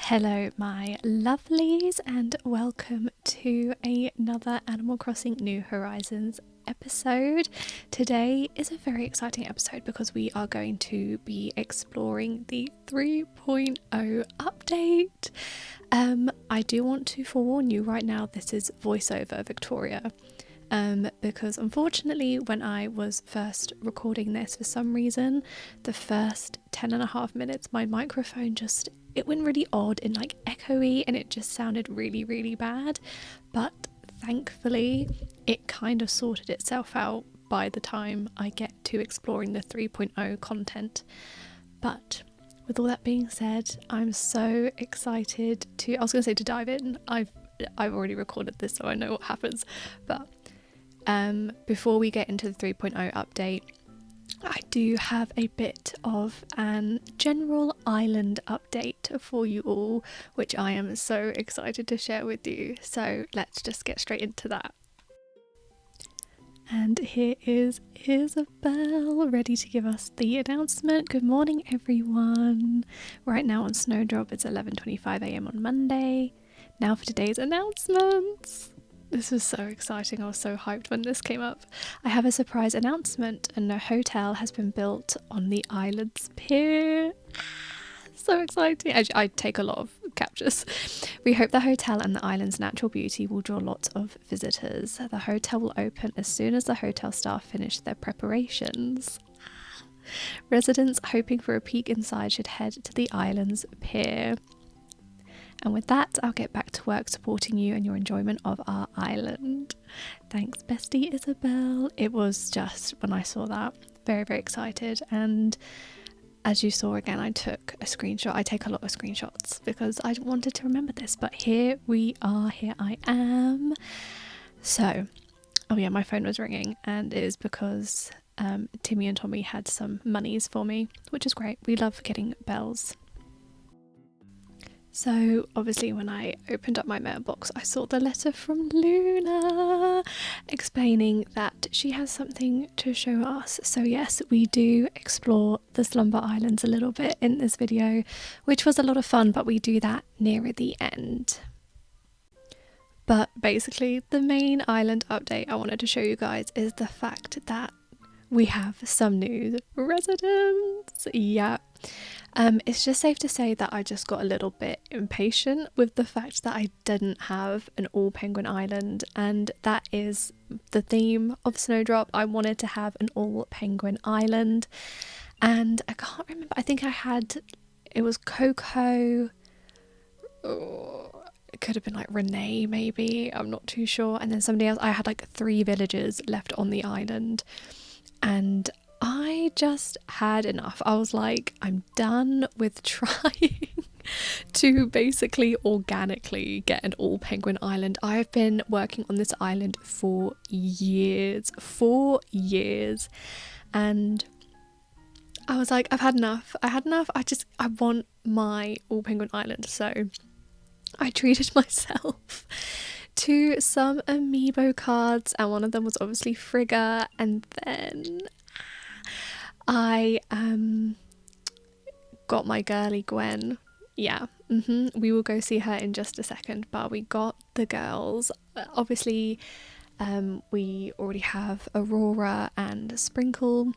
Hello my lovelies and welcome to another Animal Crossing New Horizons episode. Today is a very exciting episode because we are going to be exploring the 3.0 update. I do want to forewarn you right now, this is voiceover Victoria. Because unfortunately when I was first recording this, for some reason the first 10.5 minutes my microphone it went really odd and like echoey and it just sounded really bad, but thankfully it kind of sorted itself out by the time I get to exploring the 3.0 content. But with all that being said, I'm so excited to dive in. I've already recorded this so I know what happens, but before we get into the 3.0 update, I do have a bit of an general island update for you all, which I am so excited to share with you. So let's just get straight into that. And here is Isabel ready to give us the announcement. Good morning everyone. Right now on Snowdrop it's 11:25 AM on Monday. Now for today's announcements. This was so exciting. I was so hyped when this came up. I have a surprise announcement. A new hotel has been built on the island's pier. So exciting. I take a lot of captures. We hope the hotel and the island's natural beauty will draw lots of visitors. The hotel will open as soon as the hotel staff finish their preparations. Residents hoping for a peek inside should head to the island's pier. And with that, I'll get back to work supporting you and your enjoyment of our island. Thanks, bestie Isabel. It was just, when I saw that, very excited. And as you saw again, I took a screenshot. I take a lot of screenshots because I wanted to remember this. But here we are, here I am. So, oh yeah, my phone was ringing and it is because Timmy and Tommy had some monies for me, which is great. We love getting bells. So obviously when I opened up my mailbox I saw the letter from Luna explaining that she has something to show us. So yes, we do explore the Slumber Islands a little bit in this video, which was a lot of fun, but we do that nearer the end. But basically the main island update I wanted to show you guys is the fact that we have some new residents. Yeah. It's just safe to say that I just got a little bit impatient with the fact that I didn't have an all penguin island, and that is the theme of Snowdrop. I wanted to have an all penguin island, and I can't remember, I think it was Coco, it could have been like Renee maybe, I'm not too sure, and then somebody else. I had like 3 villagers left on the island and I just had enough. I was like, I'm done with trying to basically organically get an all penguin island. I have been working on this island for years, and I was like, I've had enough. I want my all penguin island. So I treated myself to some amiibo cards, and one of them was obviously Frigga, and then I got my girly Gwen. Yeah, we will go see her in just a second, but we got the girls. Obviously we already have Aurora and Sprinkle,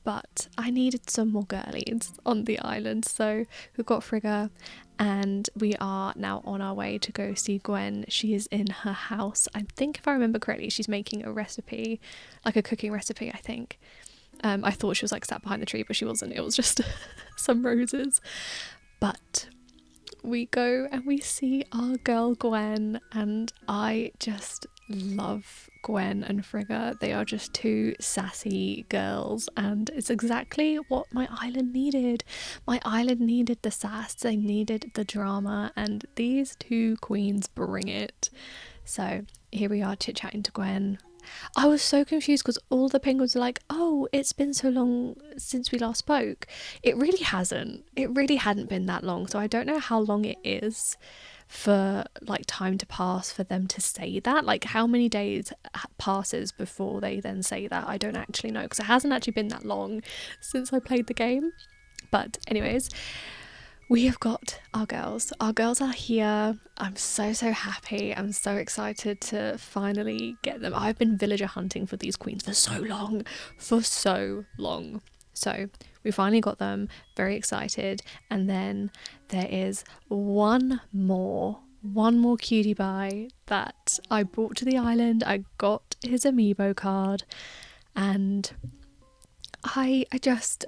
but I needed some more girlies on the island, so we've got Frigga, and we are now on our way to go see Gwen. She is in her house. I think if I remember correctly she's making a recipe, like a cooking recipe, I think. I thought she was like sat behind the tree, but she wasn't. It was just some roses. But we go and we see our girl Gwen, and I just love Gwen and Frigga. They are just 2 sassy girls, and it's exactly what my island needed. My island needed the sass, they needed the drama, and these 2 queens bring it. So here we are chit-chatting to Gwen. I was so confused because all the penguins were like, oh, it's been so long since we last spoke. It really hasn't. It really hadn't been that long. So I don't know how long it is for like time to pass for them to say that. Like how many days passes before they then say that? I don't actually know, because it hasn't actually been that long since I played the game. But anyways, We have got our girls. Our girls are here. I'm so happy. I'm so excited to finally get them. I've been villager hunting for these queens for so long. So we finally got them. Very excited. And then there is one more cutie pie that I brought to the island. I got his amiibo card, and I just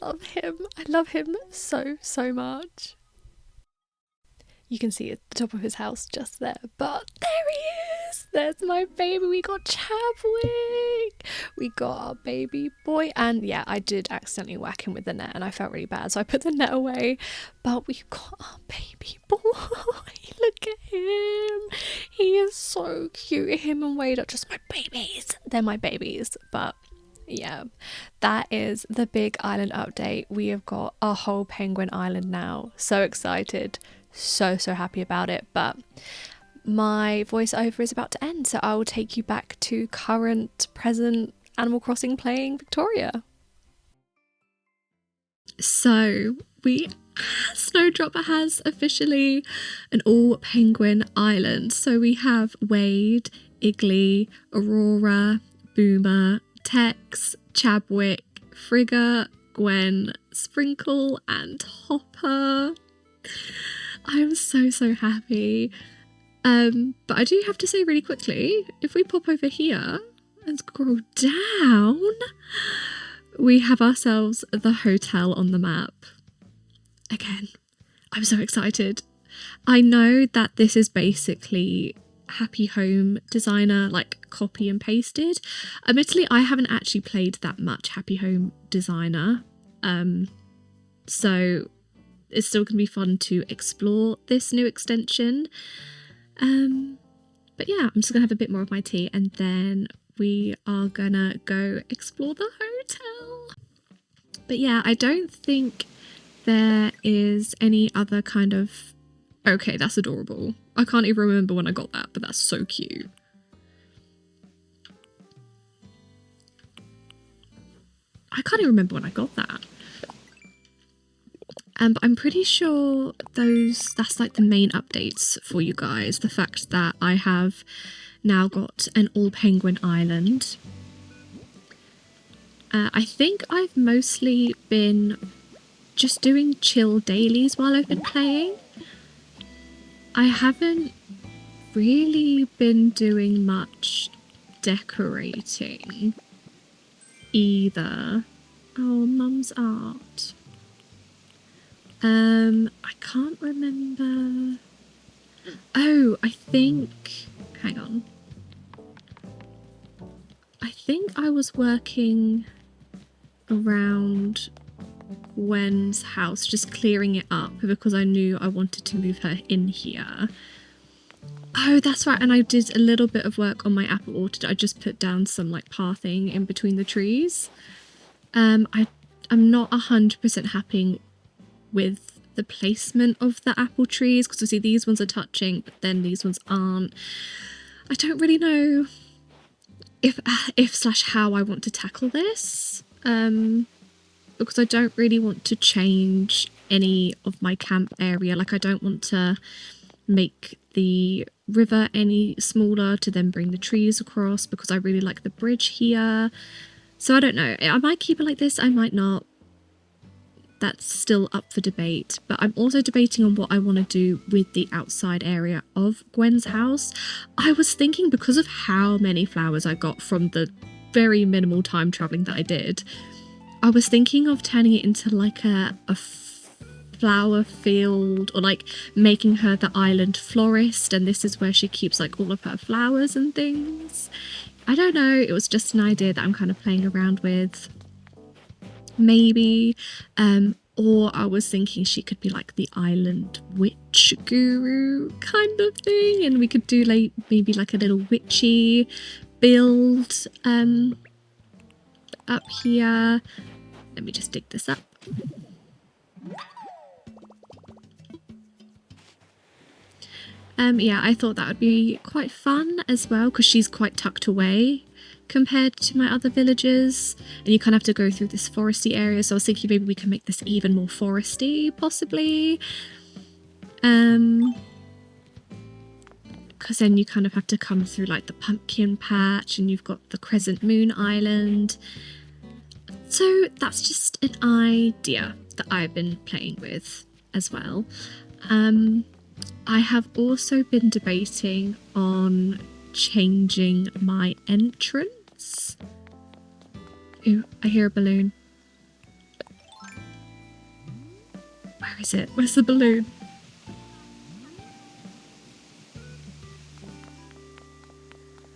love him. I love him so much. You can see at the top of his house just there, but there he is. There's my baby. We got Chadwick. We got our baby boy. And yeah, I did accidentally whack him with the net and I felt really bad, so I put the net away. But we've got our baby boy. Look at him. He is so cute. Him and Wade are just my babies. They're my babies. But yeah, that is the big island update. We have got a whole penguin island now. So excited. So happy about it. But my voiceover is about to end, so I will take you back to present Animal Crossing playing Victoria. So Snowdrop has officially an all penguin island. So we have Wade, Iggly, Aurora, Boomer, Tex, Chadwick, Frigga, Gwen, Sprinkle and Hopper. I'm so happy. But I do have to say really quickly, if we pop over here and scroll down, we have ourselves the hotel on the map. Again, I'm so excited. I know that this is basically Happy Home Designer, like copy and pasted. Admittedly, I haven't actually played that much Happy Home Designer. So it's still going to be fun to explore this new extension. But yeah, I'm just going to have a bit more of my tea and then we are going to go explore the hotel. But yeah, I don't think there is any other kind of... Okay, that's adorable. I can't even remember when I got that, but that's so cute. I can't even remember when I got that. But I'm pretty sure that's like the main updates for you guys. The fact that I have now got an all penguin island. I think I've mostly been just doing chill dailies while I've been playing. I haven't really been doing much decorating either. Oh, Mum's art. I can't remember. Oh, I think... Hang on. I think I was working around Gwen's house, just clearing it up because I knew I wanted to move her in here. Oh, that's right. And I did a little bit of work on my apple orchard. I just put down some like pathing in between the trees. I'm not 100% happy with the placement of the apple trees because obviously these ones are touching but then these ones aren't. I don't really know if / how I want to tackle this because I don't really want to change any of my camp area. Like I don't want to make the river any smaller to then bring the trees across because I really like the bridge here. So I don't know, I might keep it like this, I might not. That's still up for debate, but I'm also debating on what I want to do with the outside area of Gwen's house. I was thinking, because of how many flowers I got from the very minimal time traveling that I did, I was thinking of turning it into like a flower field, or like making her the island florist, and this is where she keeps like all of her flowers and things. I don't know, it was just an idea that I'm kind of playing around with. Maybe, or I was thinking she could be like the island witch guru kind of thing, and we could do like maybe like a little witchy build up here. Let me just dig this up. Yeah, I thought that would be quite fun as well because she's quite tucked away compared to my other villages, and you kind of have to go through this foresty area, so I was thinking maybe we can make this even more foresty, possibly. Because then you kind of have to come through like the pumpkin patch, and you've got the Crescent Moon Island. So that's just an idea that I've been playing with as well. I have also been debating on changing my entrance. Ooh, I hear a balloon. Where is it? Where's the balloon?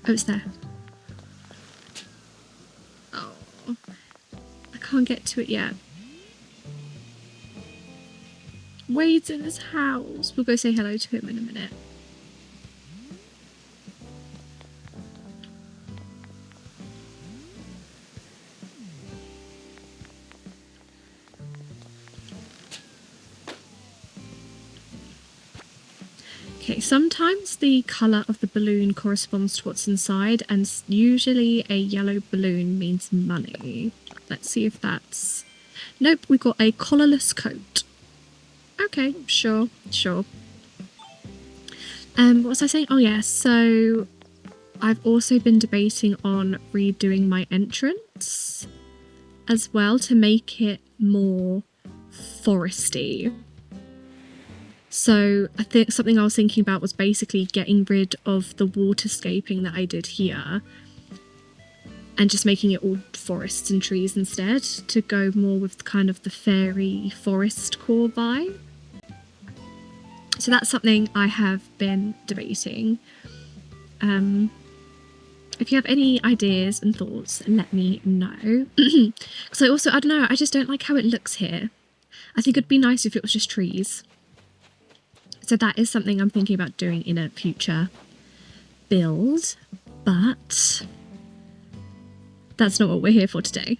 Oh, it's there. Oh, I can't get to it yet. Wade's in his house. We'll go say hello to him in a minute. Okay, sometimes the colour of the balloon corresponds to what's inside, and usually a yellow balloon means money. Let's see if that's... Nope, we got a collarless coat. Okay, sure. What was I saying? Oh yeah, so I've also been debating on redoing my entrance as well to make it more foresty. So I think something I was thinking about was basically getting rid of the waterscaping that I did here and just making it all forests and trees instead, to go more with kind of the fairy forest core vibe. So that's something I have been debating. If you have any ideas and thoughts, let me know. Because I don't know, I just don't like how it looks here. I think it'd be nice if it was just trees. So that is something I'm thinking about doing in a future build, but that's not what we're here for today.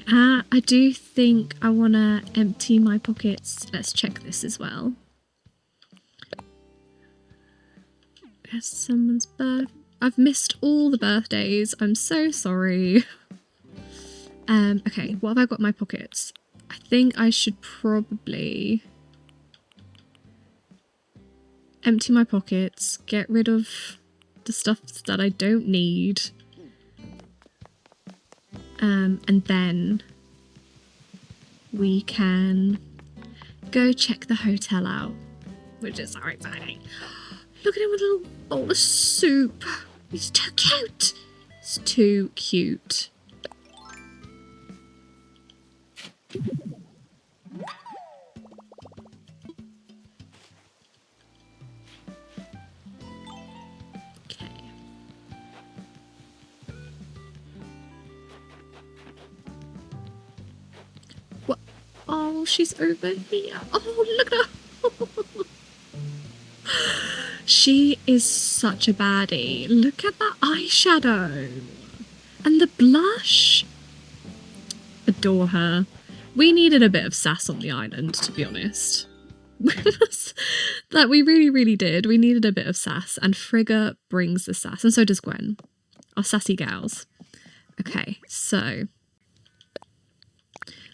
I do think I want to empty my pockets. Let's check this as well. There's someone's birth. I've missed all the birthdays. I'm so sorry. Okay, what have I got in my pockets? I think I should probably empty my pockets, get rid of the stuff that I don't need. And then we can go check the hotel out, which is so exciting. Look at him with a little bowl of soup. He's too cute. It's too cute. Oh, she's over here. Oh, look at her. She is such a baddie. Look at that eyeshadow. And the blush. Adore her. We needed a bit of sass on the island, to be honest. That we really, really did. We needed a bit of sass. And Frigga brings the sass. And so does Gwen. Our sassy gals. Okay, so...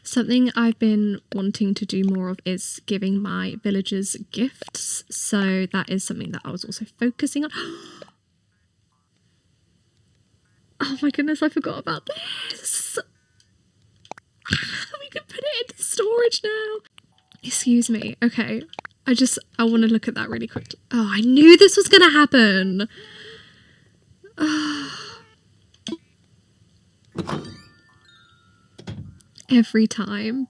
something I've been wanting to do more of is giving my villagers gifts. So that is something that I was also focusing on. Oh my goodness, I forgot about this. We can put it into storage now. Excuse me. Okay. I want to look at that really quickly. Oh, I knew this was going to happen. Every time.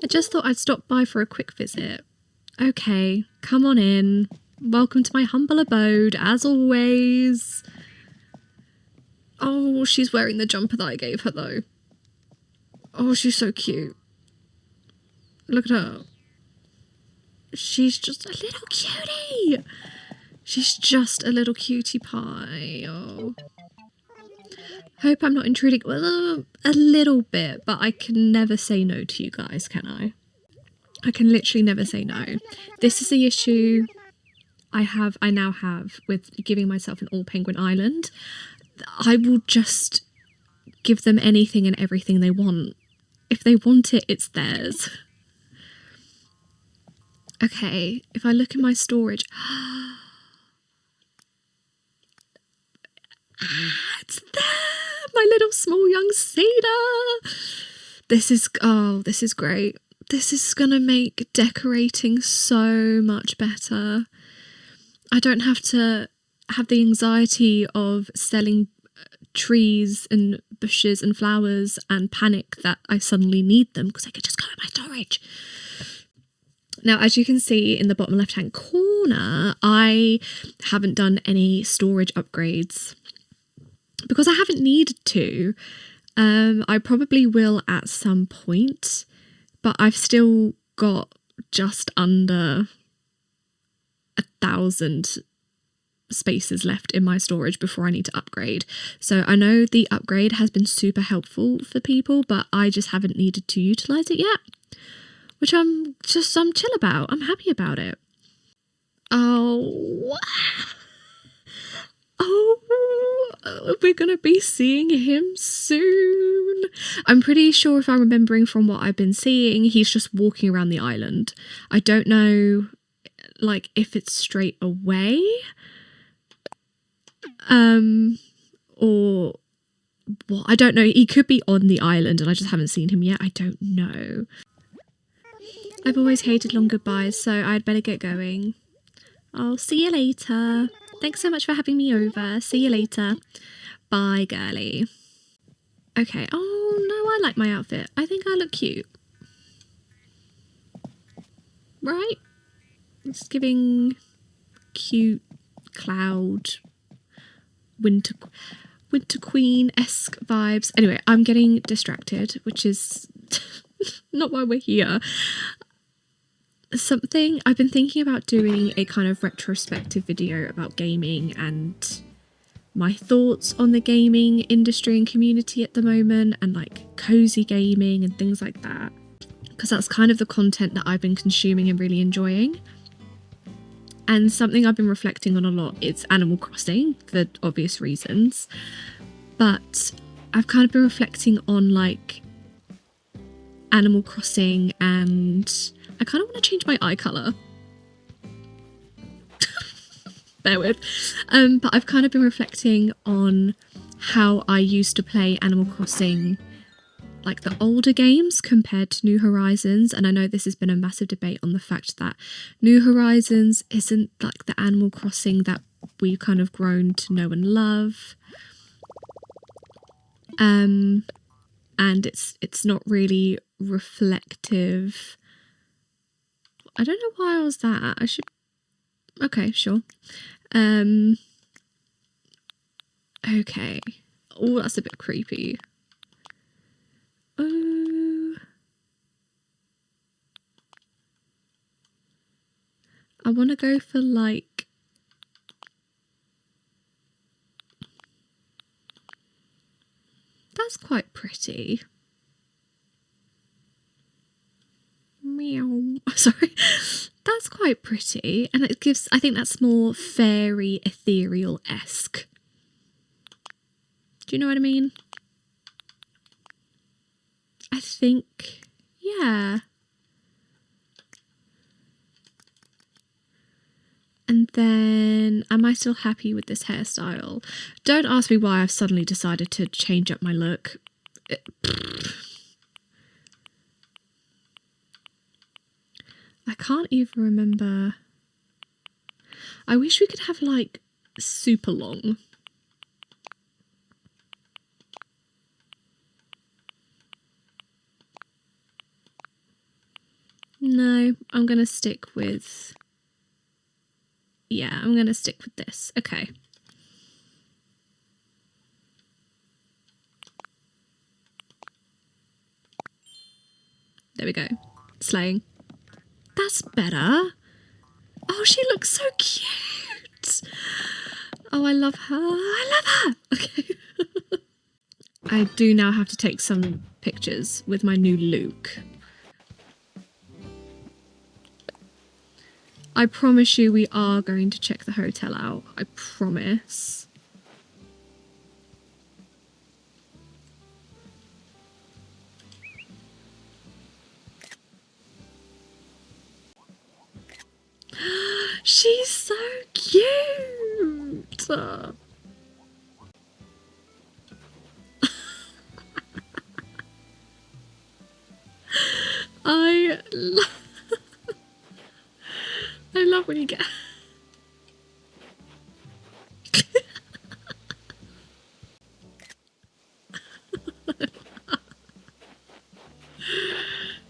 I just thought I'd stop by for a quick visit. Okay, come on in. Welcome to my humble abode, as always. Oh, she's wearing the jumper that I gave her, though. Oh, she's so cute. Look at her. She's just a little cutie. She's just a little cutie pie. Oh. Hope I'm not intruding. Well, a little bit, but I can never say no to you guys, can I? I can literally never say no. This is the issue. I now have with giving myself an all penguin island. I will just give them anything and everything they want. If they want it, it's theirs. Okay, if I look in my storage, it's there, my little small young cedar. This is great. This is gonna make decorating so much better. I don't have to have the anxiety of selling trees and bushes and flowers and panic that I suddenly need them, because I could just go in my storage. Now, as you can see in the bottom left hand corner, I haven't done any storage upgrades because I haven't needed to. I probably will at some point, but I've still got just under 1,000 spaces left in my storage before I need to upgrade. So I know the upgrade has been super helpful for people, but I just haven't needed to utilize it yet, which I'm chill about. I'm happy about it. Oh, we're gonna be seeing him soon. I'm pretty sure, if I'm remembering from what I've been seeing, he's just walking around the island. I don't know, like, if it's straight away, or what. I don't know. He could be on the island and I just haven't seen him yet. I don't know. I've always hated long goodbyes, so I'd better get going. I'll see you later. Thanks so much for having me over. See you later. Bye, girly. Okay. Oh, no, I like my outfit. I think I look cute. Right? It's giving cute cloud, winter queen-esque vibes. Anyway, I'm getting distracted, which is not why we're here. Something I've been thinking about doing, a kind of retrospective video about gaming and my thoughts on the gaming industry and community at the moment, and like cozy gaming and things like that, because that's kind of the content that I've been consuming and really enjoying. And something I've been reflecting on a lot is Animal Crossing, for obvious reasons, but I've kind of been reflecting on like Animal Crossing, and I kind of want to change my eye colour. Bear with. But I've kind of been reflecting on how I used to play Animal Crossing, like the older games compared to New Horizons. And I know this has been a massive debate on the fact that New Horizons isn't like the Animal Crossing that we've kind of grown to know and love. And it's not really reflective. I don't know why I was that. I should... Okay, sure. Okay. Oh, that's a bit creepy. Oh. I want to go for like... That's quite pretty. Meow. Sorry. That's quite pretty, and it gives, I think that's more fairy, ethereal-esque. Do you know what I mean? I think, yeah. And then, am I still happy with this hairstyle? Don't ask me why I've suddenly decided to change up my look. I can't even remember. I wish we could have like super long. No, I'm going to stick with... Yeah, I'm going to stick with this. Okay. There we go. Slaying. That's better. Oh, she looks so cute. Oh, I love her. I love her. Okay. I do now have to take some pictures with my new Luke. I promise you we are going to check the hotel out. I promise. She's so cute. I love when you get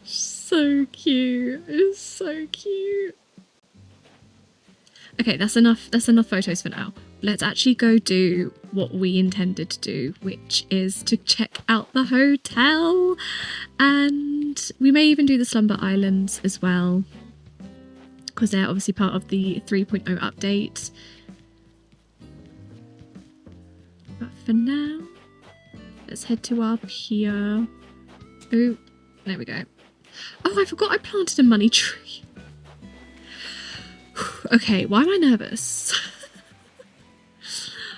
so cute. It's so cute. Okay, that's enough photos for now. Let's actually go do what we intended to do, which is to check out the hotel. And we may even do the Slumber Islands as well, because they're obviously part of the 3.0 update. But for now, let's head to our pier. Oh, there we go. Oh, I forgot I planted a money tree. Okay, why am I nervous?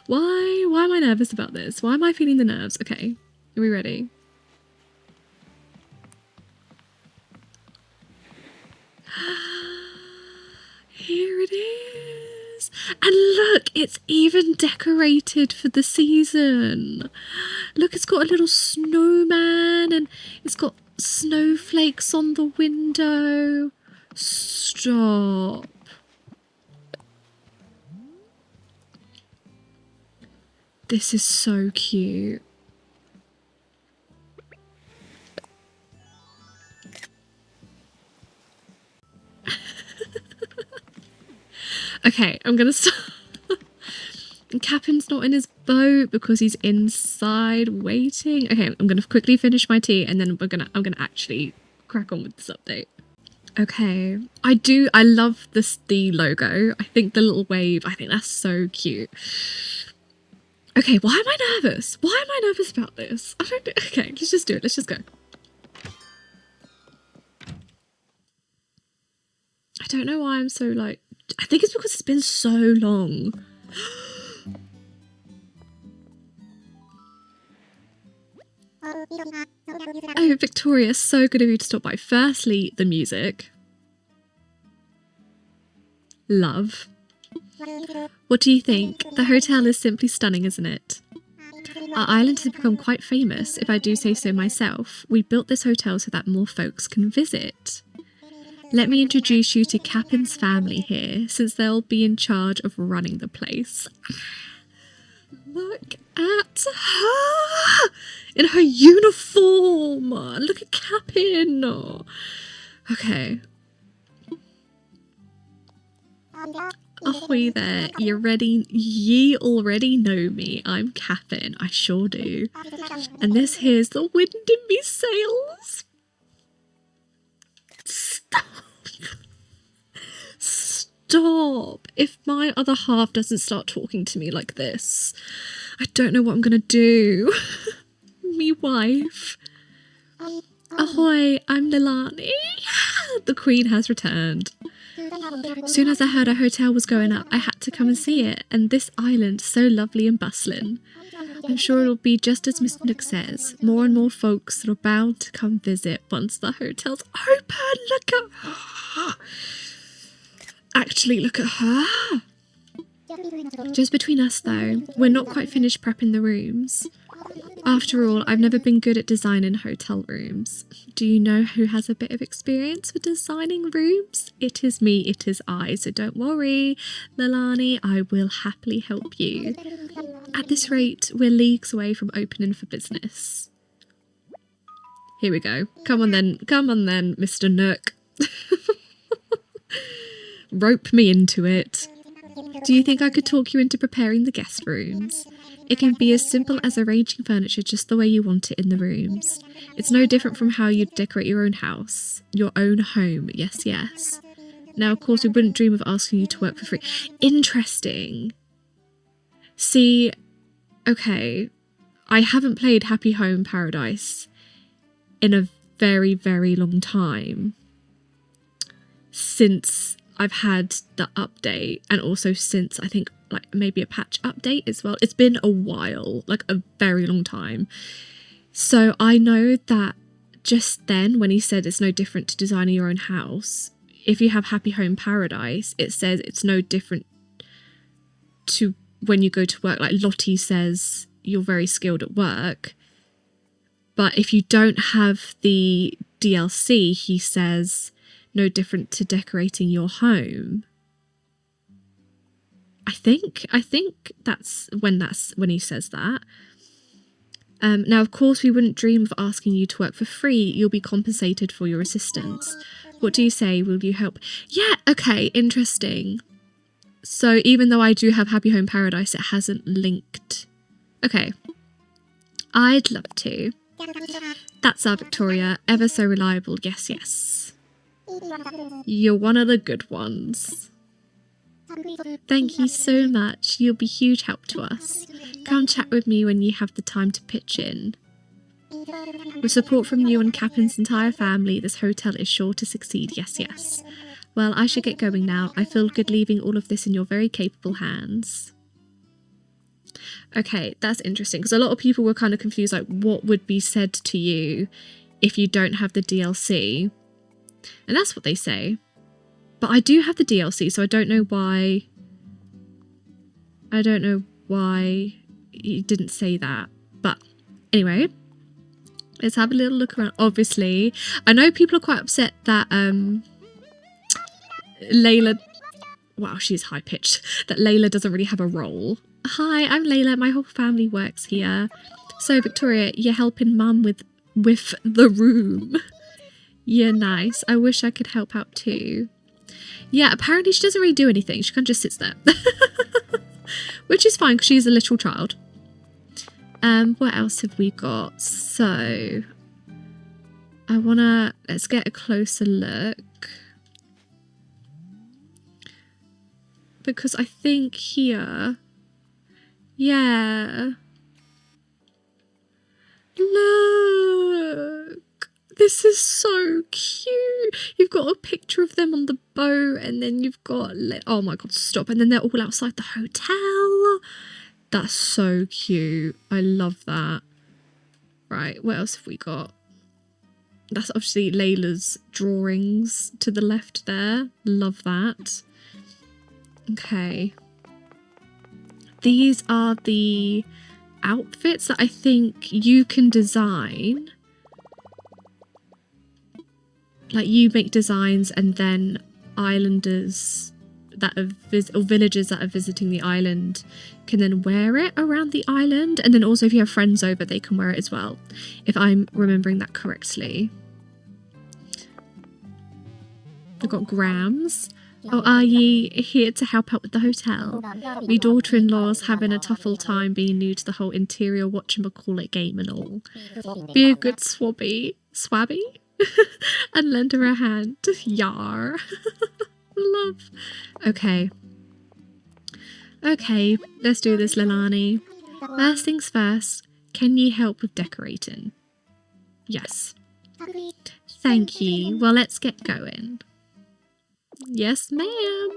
Why am I nervous about this? Why am I feeling the nerves? Okay, are we ready? Here it is. And look, it's even decorated for the season. Look, it's got a little snowman and it's got snowflakes on the window. Stop. This is so cute. Okay, I'm gonna start. Capin's not in his boat because he's inside waiting. Okay, I'm gonna quickly finish my tea and then I'm gonna actually crack on with this update. Okay, I love the logo. I think the little wave, I think that's so cute. Okay, why am I nervous? Why am I nervous about this? I don't know. Okay, let's just do it. Let's just go. I don't know why I'm so like, I think it's because it's been so long. Oh, Victoria, so good of you to stop by. Firstly, the music. Love. What do you think? The hotel is simply stunning, isn't it? Our island has become quite famous, if I do say so myself. We built this hotel so that more folks can visit. Let me introduce you to Capin's family here, since they'll be in charge of running the place. Look at her! In her uniform! Look at Capin! Okay. Ahoy there, ye already know me. I'm Capin, I sure do. And this here's the wind in me sails. Stop. Stop. If my other half doesn't start talking to me like this, I don't know what I'm gonna do. Me wife. Ahoy, I'm Leilani. The Queen has returned. Soon as I heard a hotel was going up, I had to come and see it, and this island so lovely and bustling. I'm sure it'll be just as Mr. Nook says, more and more folks that are bound to come visit once the hotel's open. Look at her. Actually, look at her. Just between us though, we're not quite finished prepping the rooms. After all, I've never been good at designing hotel rooms. Do you know who has a bit of experience with designing rooms? It is me, it is I, so don't worry, Leilani, I will happily help you. At this rate, we're leagues away from opening for business. Here we go. Come on then, Mr. Nook. Rope me into it. Do you think I could talk you into preparing the guest rooms? It can be as simple as arranging furniture just the way you want it in the rooms. It's no different from how you'd decorate your own house. Your own home, yes, yes. Now, of course, we wouldn't dream of asking you to work for free. Interesting. See, okay, I haven't played Happy Home Paradise in a very, very long time. Since I've had the update, and also since I think like maybe a patch update as well. It's been a while, like a very long time. So I know that just then when he said it's no different to designing your own house, if you have Happy Home Paradise, it says it's no different to when you go to work. Like Lottie says you're very skilled at work. But if you don't have the DLC, he says no different to decorating your home. I think that's when he says that. Now, of course, we wouldn't dream of asking you to work for free. You'll be compensated for your assistance. What do you say? Will you help? Yeah, okay, interesting. So even though I do have Happy Home Paradise, it hasn't linked. Okay. I'd love to. That's our Victoria. Ever so reliable. Yes, yes. You're one of the good ones. Thank you so much. You'll be huge help to us. Come chat with me when you have the time to pitch in. With support from you and Captain's entire family, this hotel is sure to succeed. Yes, yes. Well, I should get going now. I feel good leaving all of this in your very capable hands. Okay, that's interesting, because a lot of people were kind of confused, like what would be said to you if you don't have the DLC. And that's what they say. But I do have the DLC, so I don't know why he didn't say that. But anyway, let's have a little look around. Obviously, I know people are quite upset that Layla, wow, she's high-pitched, that Layla doesn't really have a role. Hi, I'm Layla. My whole family works here. So, Victoria, you're helping Mum with the room. You're nice. I wish I could help out too. Yeah, apparently she doesn't really do anything. She kind of just sits there. Which is fine, because she's a literal child. What else have we got? So, let's get a closer look. Because I think here, yeah. Look. This is so cute. You've got a picture of them on the boat, and then you've got, oh my god, stop. And then they're all outside the hotel. That's so cute. I love that. Right, what else have we got? That's obviously Layla's drawings to the left there. Love that. Okay. These are the outfits that I think you can design. Like, you make designs, and then islanders that are or villagers that are visiting the island can then wear it around the island. And then also if you have friends over, they can wear it as well, if I'm remembering that correctly. I've got Grams. Oh, are ye here to help out with the hotel? Me daughter-in-law's having a tough old time being new to the whole interior whatchamacallit game and all. Be a good swabby and lend her a hand. Yar. Love. Okay. Okay, let's do this, Lilani. First things first, can ye help with decorating? Yes. Thank ye. Well, let's get going. Yes, ma'am.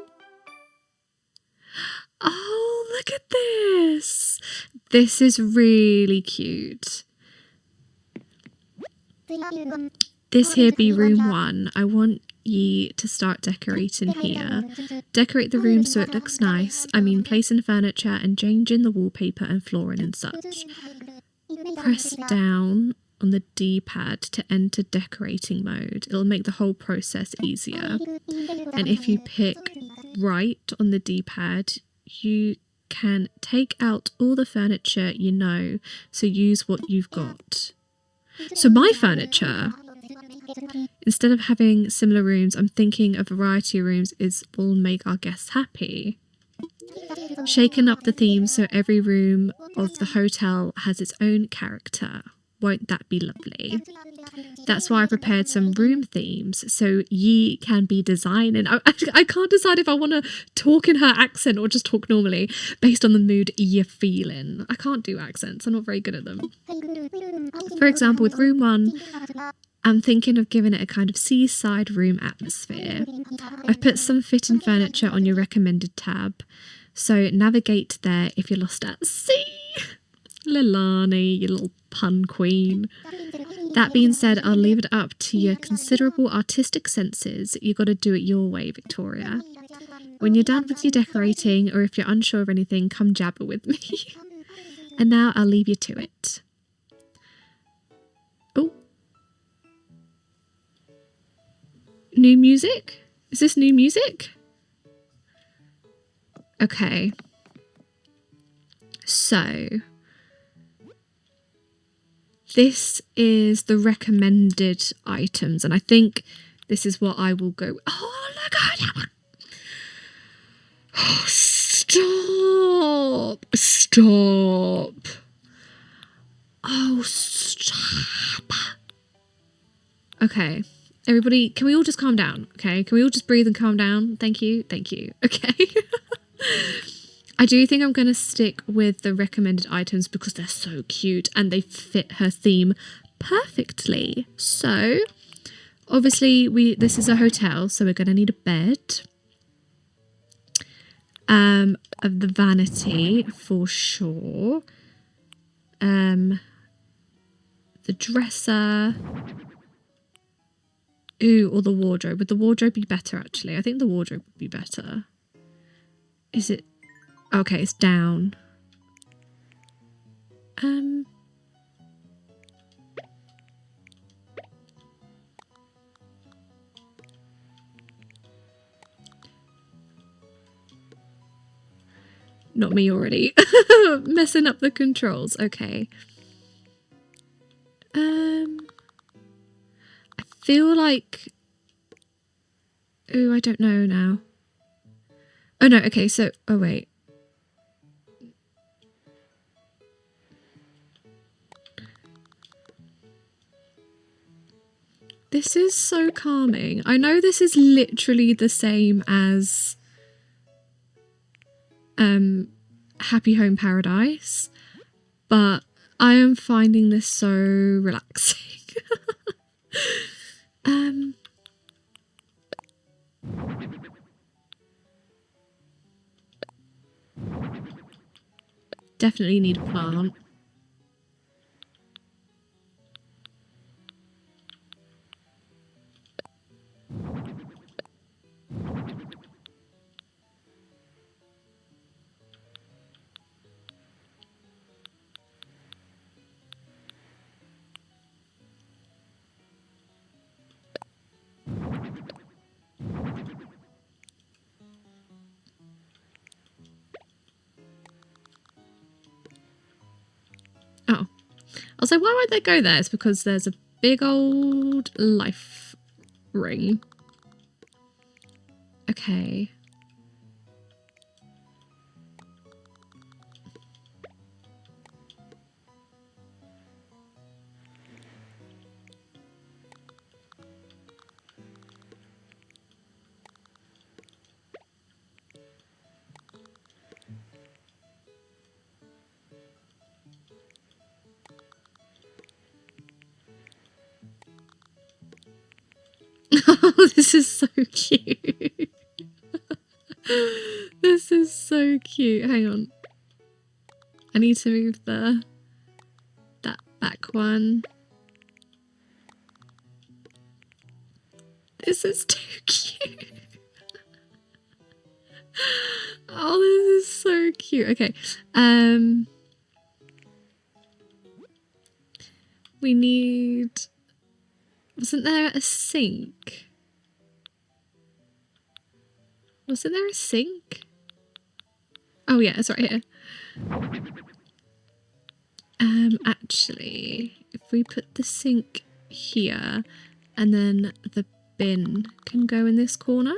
Oh, look at this. This is really cute. This here be room 1. I want ye to start decorating here. Decorate the room so it looks nice. I mean, placing furniture and changing the wallpaper and flooring and such. Press down on the D-pad to enter decorating mode. It'll make the whole process easier. And if you pick right on the D-pad, you can take out all the furniture you know, so use what you've got. So my furniture, instead of having similar rooms, I'm thinking a variety of rooms will make our guests happy. Shaken up the theme so every room of the hotel has its own character. Won't that be lovely? That's why I prepared some room themes so ye can be designing. I can't decide if I want to talk in her accent or just talk normally based on the mood you're feeling. I can't do accents. I'm not very good at them. For example, with room 1, I'm thinking of giving it a kind of seaside room atmosphere. I've put some fit-in furniture on your recommended tab, so navigate there if you're lost at sea. Lilani, you little pun queen. That being said, I'll leave it up to your considerable artistic senses. You got to do it your way, Victoria. When you're done with your decorating, or if you're unsure of anything, come jabber with me. And now I'll leave you to it. Oh. New music? Is this new music? Okay. So, this is the recommended items, and I think this is what I will go. Oh, look at that! Oh, stop! Stop! Oh, stop! Okay, everybody, can we all just calm down? Okay, can we all just breathe and calm down? Thank you, thank you. Okay. I do think I'm going to stick with the recommended items because they're so cute and they fit her theme perfectly. So, obviously, this is a hotel, so we're going to need a bed. Of the vanity, for sure. The dresser. Ooh, or the wardrobe. Would the wardrobe be better, actually? I think the wardrobe would be better. Is it... Okay, it's down. Not me already. Messing up the controls. Okay. I feel like... Ooh, I don't know now. Oh no, okay, so... Oh wait. This is so calming. I know this is literally the same as Happy Home Paradise, but I am finding this so relaxing. Definitely need a plant. Oh, I was like, why would they go there? It's because there's a big old life ring. Okay. Oh, this is so cute. This is so cute. Hang on. I need to move that back one. This is too cute. Oh, this is so cute. Okay. We need... Wasn't there a sink? Wasn't there a sink? Oh yeah, it's right here. Actually, if we put the sink here and then the bin can go in this corner.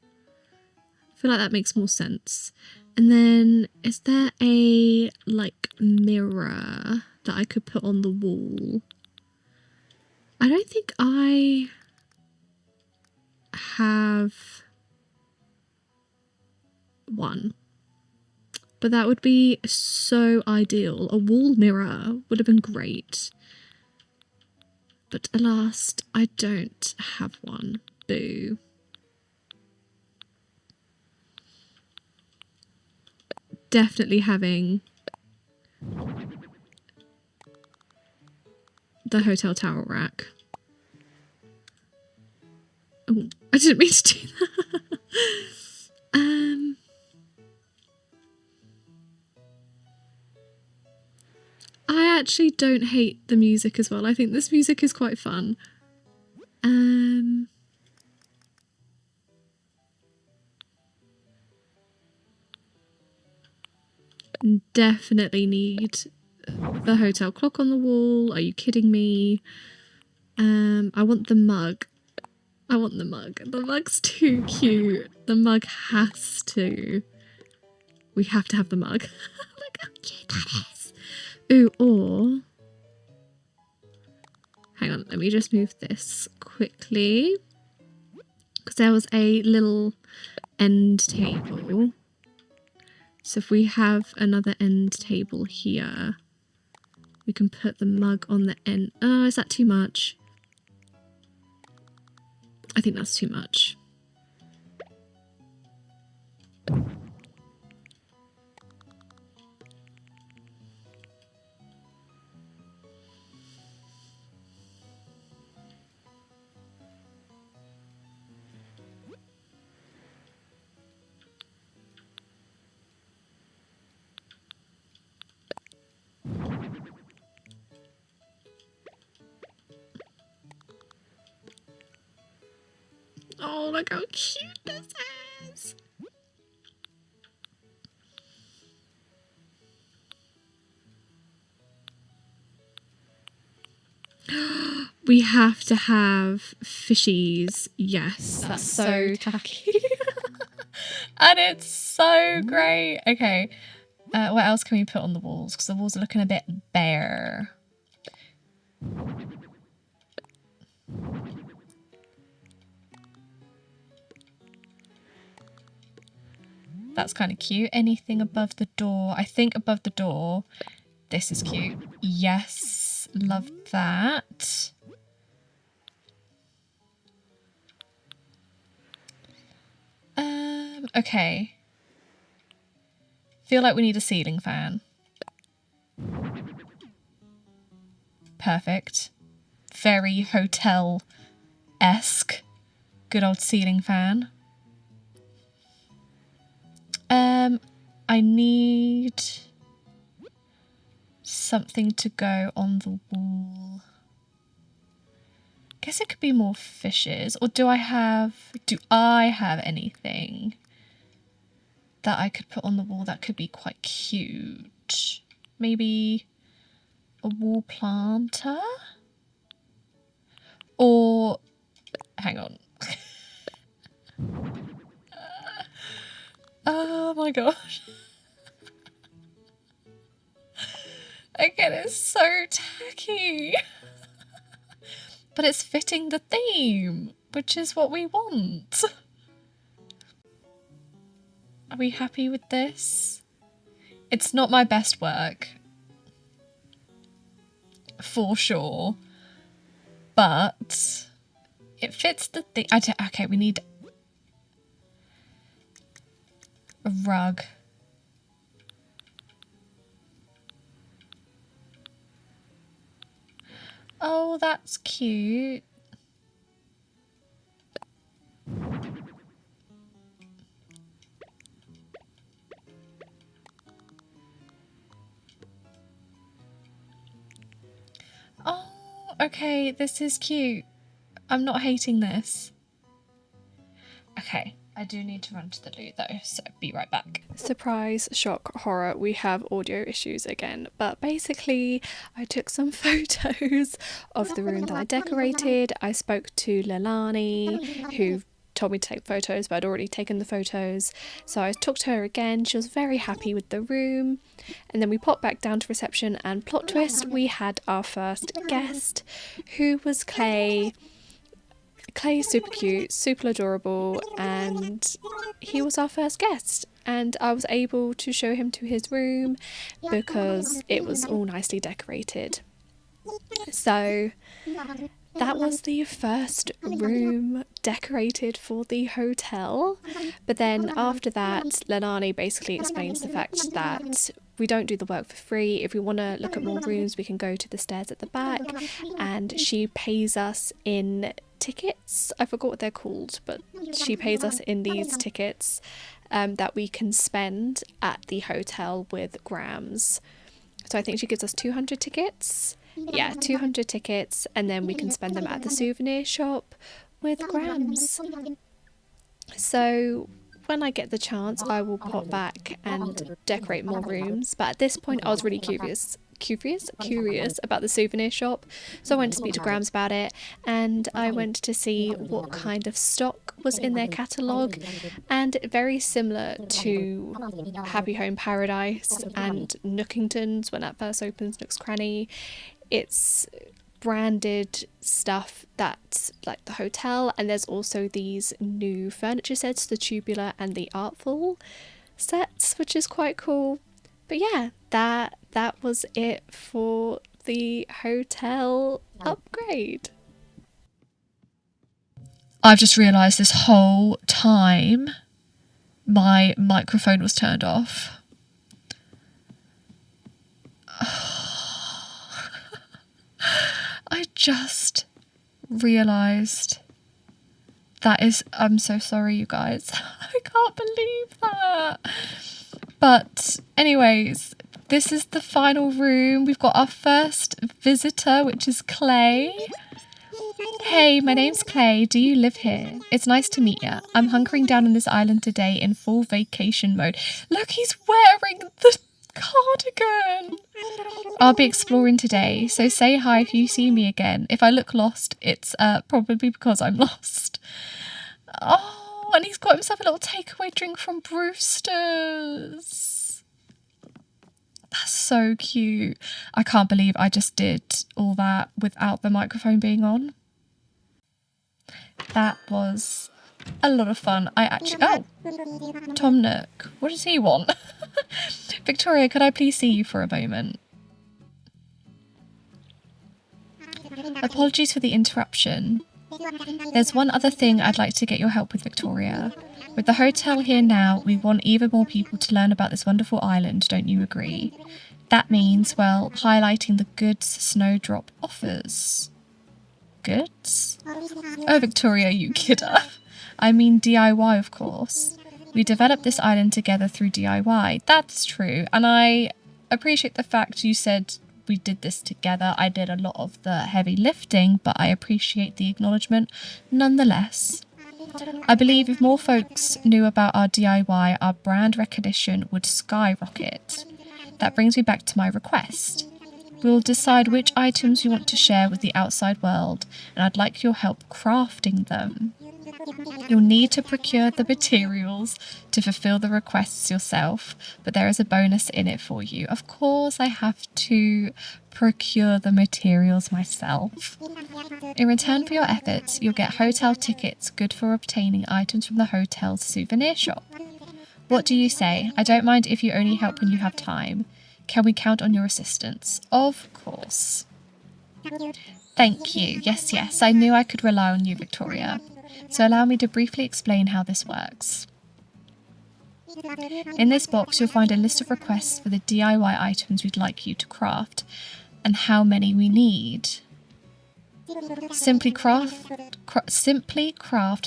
I feel like that makes more sense. And then is there a like mirror that I could put on the wall? I don't think I have one, but that would be so ideal. A wall mirror would have been great. But alas, I don't have one. Boo. Definitely having the hotel towel rack. Oh, I didn't mean to do that. I actually don't hate the music as well. I think this music is quite fun. Definitely need the hotel clock on the wall. Are you kidding me? I want the mug. I want the mug. The mug's too cute. The mug has to. We have to have the mug. Look how cute that is. Ooh, or... Hang on, let me just move this quickly. Because there was a little end table. So if we have another end table here, we can put the mug on the end. Oh, is that too much? I think that's too much. Oh, look how cute this is! We have to have fishies. Yes, that's so tacky. And it's so great. Okay, what else can we put on the walls? Because the walls are looking a bit bare. That's kind of cute. Anything above the door? I think above the door, this is cute. Yes, love that. Okay. Feel like we need a ceiling fan. Perfect. Very hotel-esque. Good old ceiling fan. I need something to go on the wall. Guess it could be more fishes. Or do I have anything that I could put on the wall that could be quite cute? Maybe a wall planter? Or, hang on. Oh my gosh. Again, it's so tacky. But it's fitting the theme, which is what we want. Are we happy with this? It's not my best work. For sure. But it fits the theme. Okay, we need a rug. Oh, that's cute. Oh, okay, this is cute. I'm not hating this. Okay, I do need to run to the loo though, so be right back. Surprise, shock, horror, we have audio issues again. But basically, I took some photos of the room that I decorated. I spoke to Leilani, who told me to take photos, but I'd already taken the photos. So I talked to her again. She was very happy with the room. And then we popped back down to reception, and plot twist, we had our first guest, who was Clay. Clay's super cute, super adorable, and he was our first guest, and I was able to show him to his room because it was all nicely decorated. So that was the first room decorated for the hotel. But then after that, Lenani basically explains the fact that we don't do the work for free. If we want to look at more rooms, we can go to the stairs at the back, and she pays us in tickets. I forgot what they're called, but she pays us in these tickets that we can spend at the hotel with grams. So I think she gives us 200 tickets. Yeah, 200 tickets, and then we can spend them at the souvenir shop with grams. So when I get the chance, I will pop back and decorate more rooms. But at this point, I was really curious about the souvenir shop, so I went to speak to Grams about it, and I went to see what kind of stock was in their catalogue, and very similar to Happy Home Paradise and Nookington's when that first opens, Nook's Cranny. It's branded stuff that's like the hotel, and there's also these new furniture sets, the tubular and the artful sets, which is quite cool. But yeah, that was it for the hotel upgrade. I've just realised this whole time my microphone was turned off. I just realised that is... I'm so sorry, you guys. I can't believe that. But anyways, this is the final room. We've got our first visitor, which is Clay. Hey, my name's Clay. Do you live here? It's nice to meet you. I'm hunkering down on this island today in full vacation mode. Look, he's wearing the cardigan. I'll be exploring today, so say hi if you see me again. If I look lost, it's probably because I'm lost. Oh, and he's got himself a little takeaway drink from Brewster's. That's so cute. I can't believe I just did all that without the microphone being on. That was a lot of fun. Oh, Tom Nook. What does he want? Victoria, could I please see you for a moment? Apologies for the interruption. There's one other thing I'd like to get your help with, Victoria. With the hotel here now, we want even more people to learn about this wonderful island, don't you agree? That means, well, highlighting the goods Snowdrop offers. Goods? Oh, Victoria, you kidder. I mean DIY, of course. We developed this island together through DIY. That's true. And I appreciate the fact you said we did this together. I did a lot of the heavy lifting, but I appreciate the acknowledgement nonetheless. I believe if more folks knew about our DIY, our brand recognition would skyrocket. That brings me back to my request. We'll decide which items you want to share with the outside world, and I'd like your help crafting them. You'll need to procure the materials to fulfill the requests yourself, but there is a bonus in it for you. Of course, I have to procure the materials myself. In return for your efforts, you'll get hotel tickets good for obtaining items from the hotel's souvenir shop. What do you say? I don't mind if you only help when you have time. Can we count on your assistance? Of course. Thank you. Yes, I knew I could rely on you, Victoria. So allow me to briefly explain how this works. In this box, you'll find a list of requests for the DIY items we'd like you to craft, and how many we need. Simply craft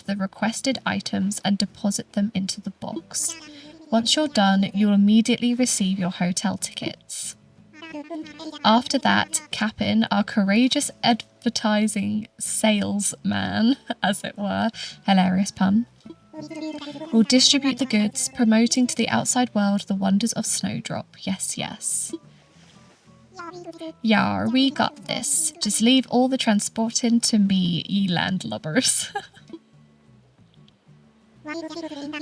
the requested items and deposit them into the box. Once you're done, you'll immediately receive your hotel tickets. After that, Capin, our courageous advertising salesman, as it were, hilarious pun, will distribute the goods, promoting to the outside world the wonders of Snowdrop. Yes. Yar, we got this. Just leave all the transporting to me, ye landlubbers.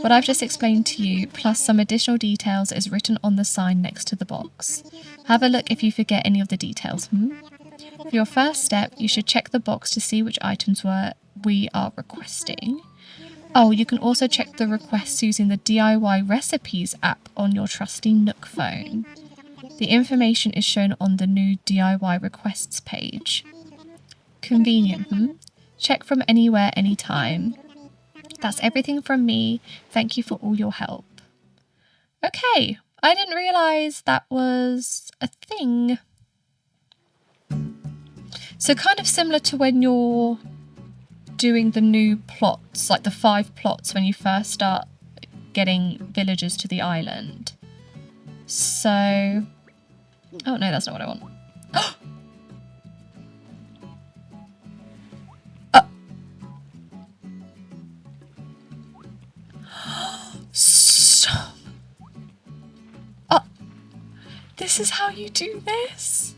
What I've just explained to you, plus some additional details, is written on the sign next to the box. Have a look if you forget any of the details. For your first step, you should check the box to see which items we are requesting. Oh, you can also check the requests using the DIY Recipes app on your trusty Nook phone. The information is shown on the new DIY Requests page. Convenient, hmm? Check from anywhere, anytime. That's everything from me. Thank you for all your help. Okay, I didn't realise that was a thing. So kind of similar to when you're doing the new plots, like the 5 plots when you first start getting villagers to the island. So... oh no, that's not what I want. Stop. Oh, this is how you do this?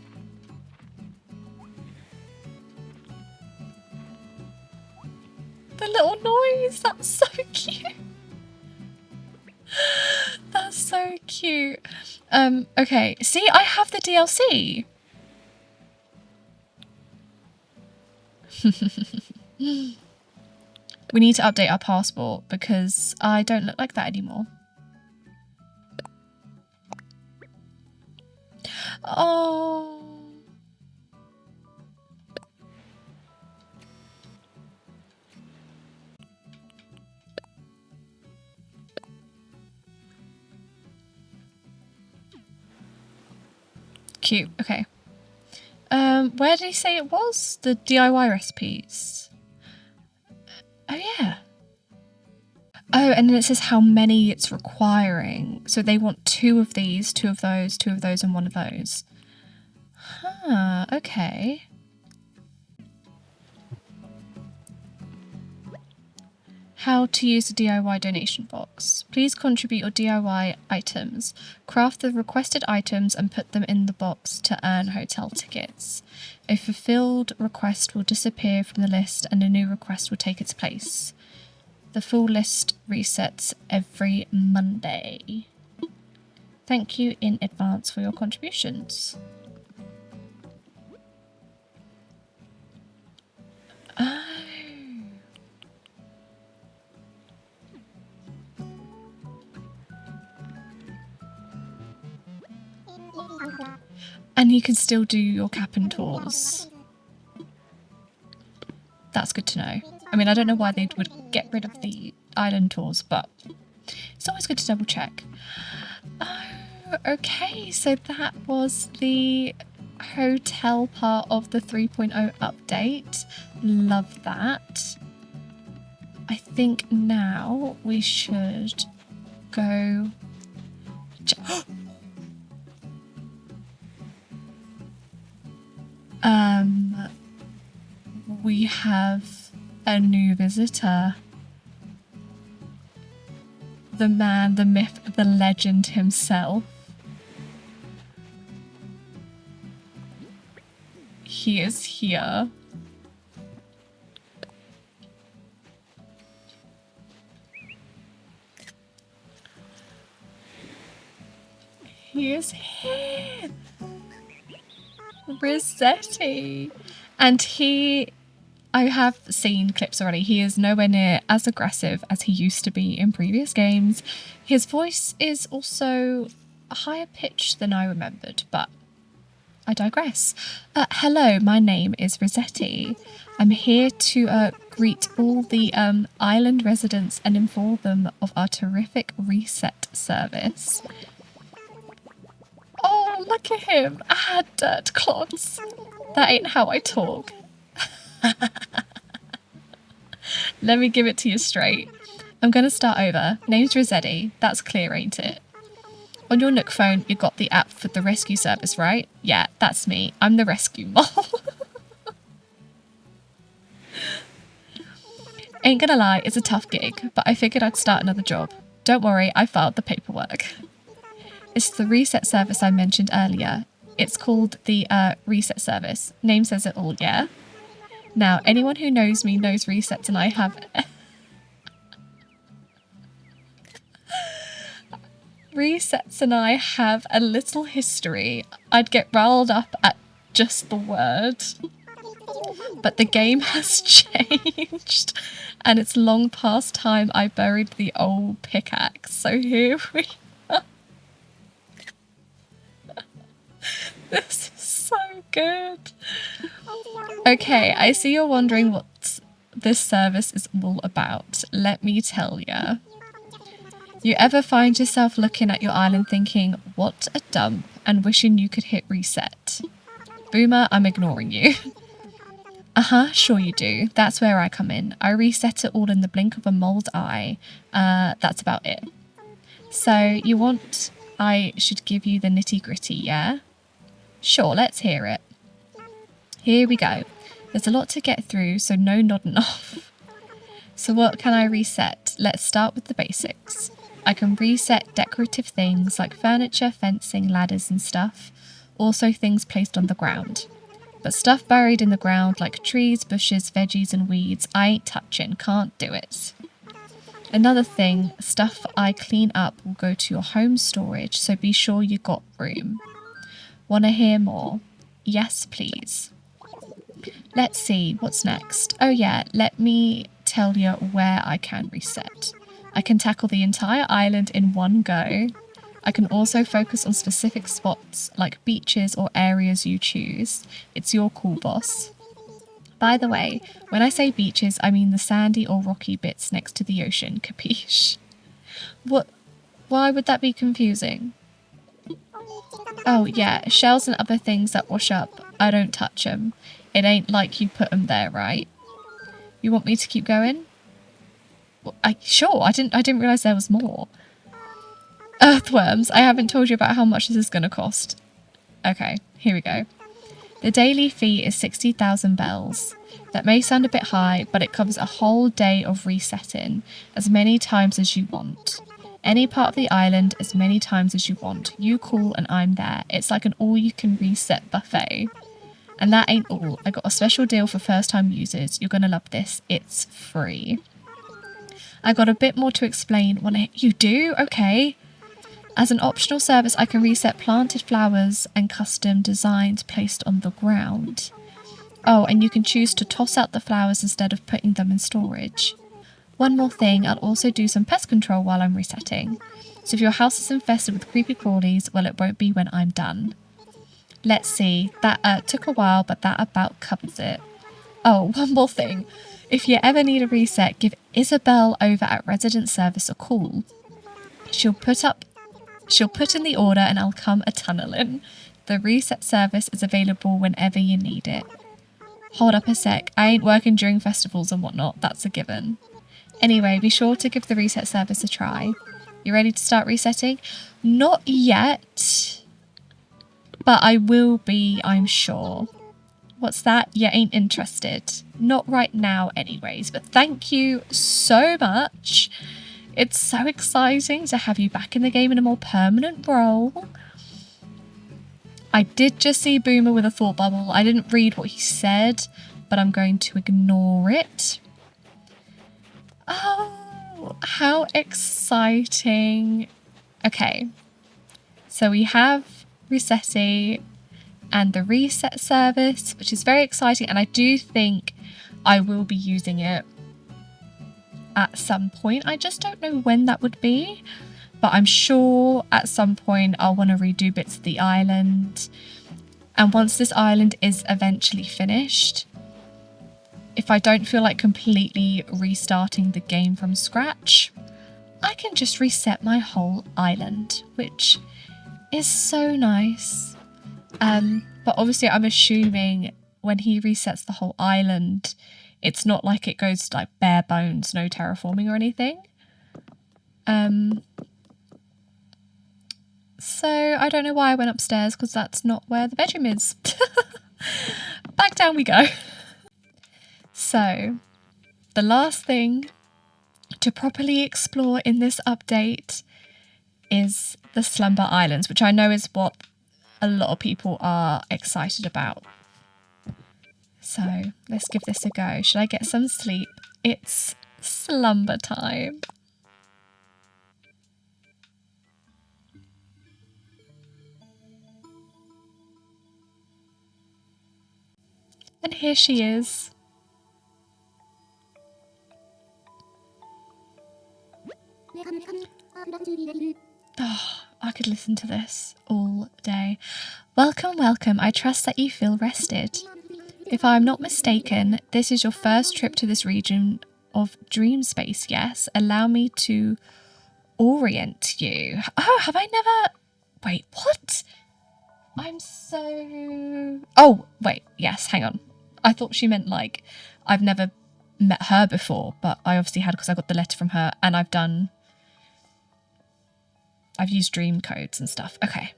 The little noise, that's so cute. That's so cute. Okay, see, I have the DLC. We need to update our passport because I don't look like that anymore. Oh. Cute, okay. Where did he say it was? The DIY recipes. Oh yeah. Oh, and then it says how many it's requiring. So they want 2 of these, 2 of those, 2 of those, and 1 of those. Huh, okay. How to use the DIY donation box. Please contribute your DIY items. Craft the requested items and put them in the box to earn hotel tickets. A fulfilled request will disappear from the list and a new request will take its place. The full list resets every Monday. Thank you in advance for your contributions. Oh. And you can still do your cabin tours. That's good to know. I mean, I don't know why they would get rid of the island tours, but it's always good to double check. Oh, okay, so that was the hotel part of the 3.0 update. Love that. I think now we should go... we have a new visitor. The man, the myth, the legend himself. He is here. He is here. Resetti. And I have seen clips already. He is nowhere near as aggressive as he used to be in previous games. His voice is also a higher pitch than I remembered, but I digress. Hello, my name is Resetti. I'm here to greet all the island residents and inform them of our terrific reset service. Oh, look at him. I had dirt clods. That ain't how I talk. Let me give it to you straight. I'm going to start over. Name's Resetti. That's clear, ain't it? On your Nook phone, you got the app for the rescue service, right? Yeah, that's me. I'm the rescue mom. Ain't gonna lie, it's a tough gig, but I figured I'd start another job. Don't worry, I filed the paperwork. It's the reset service I mentioned earlier. It's called the reset service. Name says it all, yeah? Now, anyone who knows me knows resets and I have... Resets and I have a little history. I'd get riled up at just the word. But the game has changed and it's long past time I buried the old pickaxe. So here we are. This is So good. Okay, I see you're wondering what this service is all about. Let me tell ya. You ever find yourself looking at your island thinking, what a dump, and wishing you could hit reset? Boomer, I'm ignoring you. Sure you do. That's where I come in. I reset it all in the blink of a mole's eye. That's about it. So you want I should give you the nitty gritty, yeah? Sure, let's hear it. Here we go. There's a lot to get through, so no nodding off. So what can I reset? Let's start with the basics. I can reset decorative things like furniture, fencing, ladders and stuff. Also things placed on the ground. But stuff buried in the ground like trees, bushes, veggies and weeds, I ain't touching, can't do it. Another thing, stuff I clean up will go to your home storage, so be sure you got room. Wanna hear more? Yes, please. Let's see, what's next? Oh yeah, let me tell you where I can reset. I can tackle the entire island in one go. I can also focus on specific spots like beaches or areas you choose. It's your call, boss. By the way, when I say beaches, I mean the sandy or rocky bits next to the ocean, capiche? What? Why would that be confusing? Oh yeah, shells and other things that wash up, I don't touch them. It ain't like you put them there, right? You want me to keep going? Well, sure, I didn't realise there was more. Earthworms, I haven't told you about how much this is going to cost. Okay, here we go. The daily fee is 60,000 bells. That may sound a bit high, but it covers a whole day of resetting, as many times as you want. Any part of the island, as many times as you want. You call and I'm there. It's like an all-you-can-reset buffet. And that ain't all. I got a special deal for first-time users. You're going to love this. It's free. I got a bit more to explain. You do? Okay. As an optional service, I can reset planted flowers and custom designs placed on the ground. Oh, and you can choose to toss out the flowers instead of putting them in storage. One more thing, I'll also do some pest control while I'm resetting. So if your house is infested with creepy crawlies, well, it won't be when I'm done. Let's see, that took a while, but that about covers it. Oh, one more thing. If you ever need a reset, give Isabel over at Resident Service a call. She'll put in the order and I'll come a-tunneling. The reset service is available whenever you need it. Hold up a sec, I ain't working during festivals and whatnot, that's a given. Anyway, be sure to give the reset service a try. You ready to start resetting? Not yet, but I will be, I'm sure. What's that? You ain't interested. Not right now anyways, but thank you so much. It's so exciting to have you back in the game in a more permanent role. I did just see Boomer with a thought bubble. I didn't read what he said, but I'm going to ignore it. Oh, how exciting. Okay, so we have Resetti and the reset service, which is very exciting, and I do think I will be using it at some point. I just don't know when that would be, but I'm sure at some point I'll want to redo bits of the island. And once this island is eventually finished, if I don't feel like completely restarting the game from scratch, I can just reset my whole island, which is so nice. But obviously I'm assuming when he resets the whole island, it's not like it goes to like bare bones, no terraforming or anything. So I don't know why I went upstairs, because that's not where the bedroom is. Back down we go. So the last thing to properly explore in this update is the Slumber Islands, which I know is what a lot of people are excited about. So let's give this a go. Should I get some sleep? It's slumber time. And here she is. Oh, I could listen to this all day. Welcome, welcome. I trust that you feel rested. If I'm not mistaken, this is your first trip to this region of dream space, yes? Allow me to orient you. Oh, have I never... Wait, what? I'm so... Oh, wait, yes, hang on. I thought she meant, like, I've never met her before, but I obviously had because I got the letter from her, and I've used dream codes and stuff. Okay.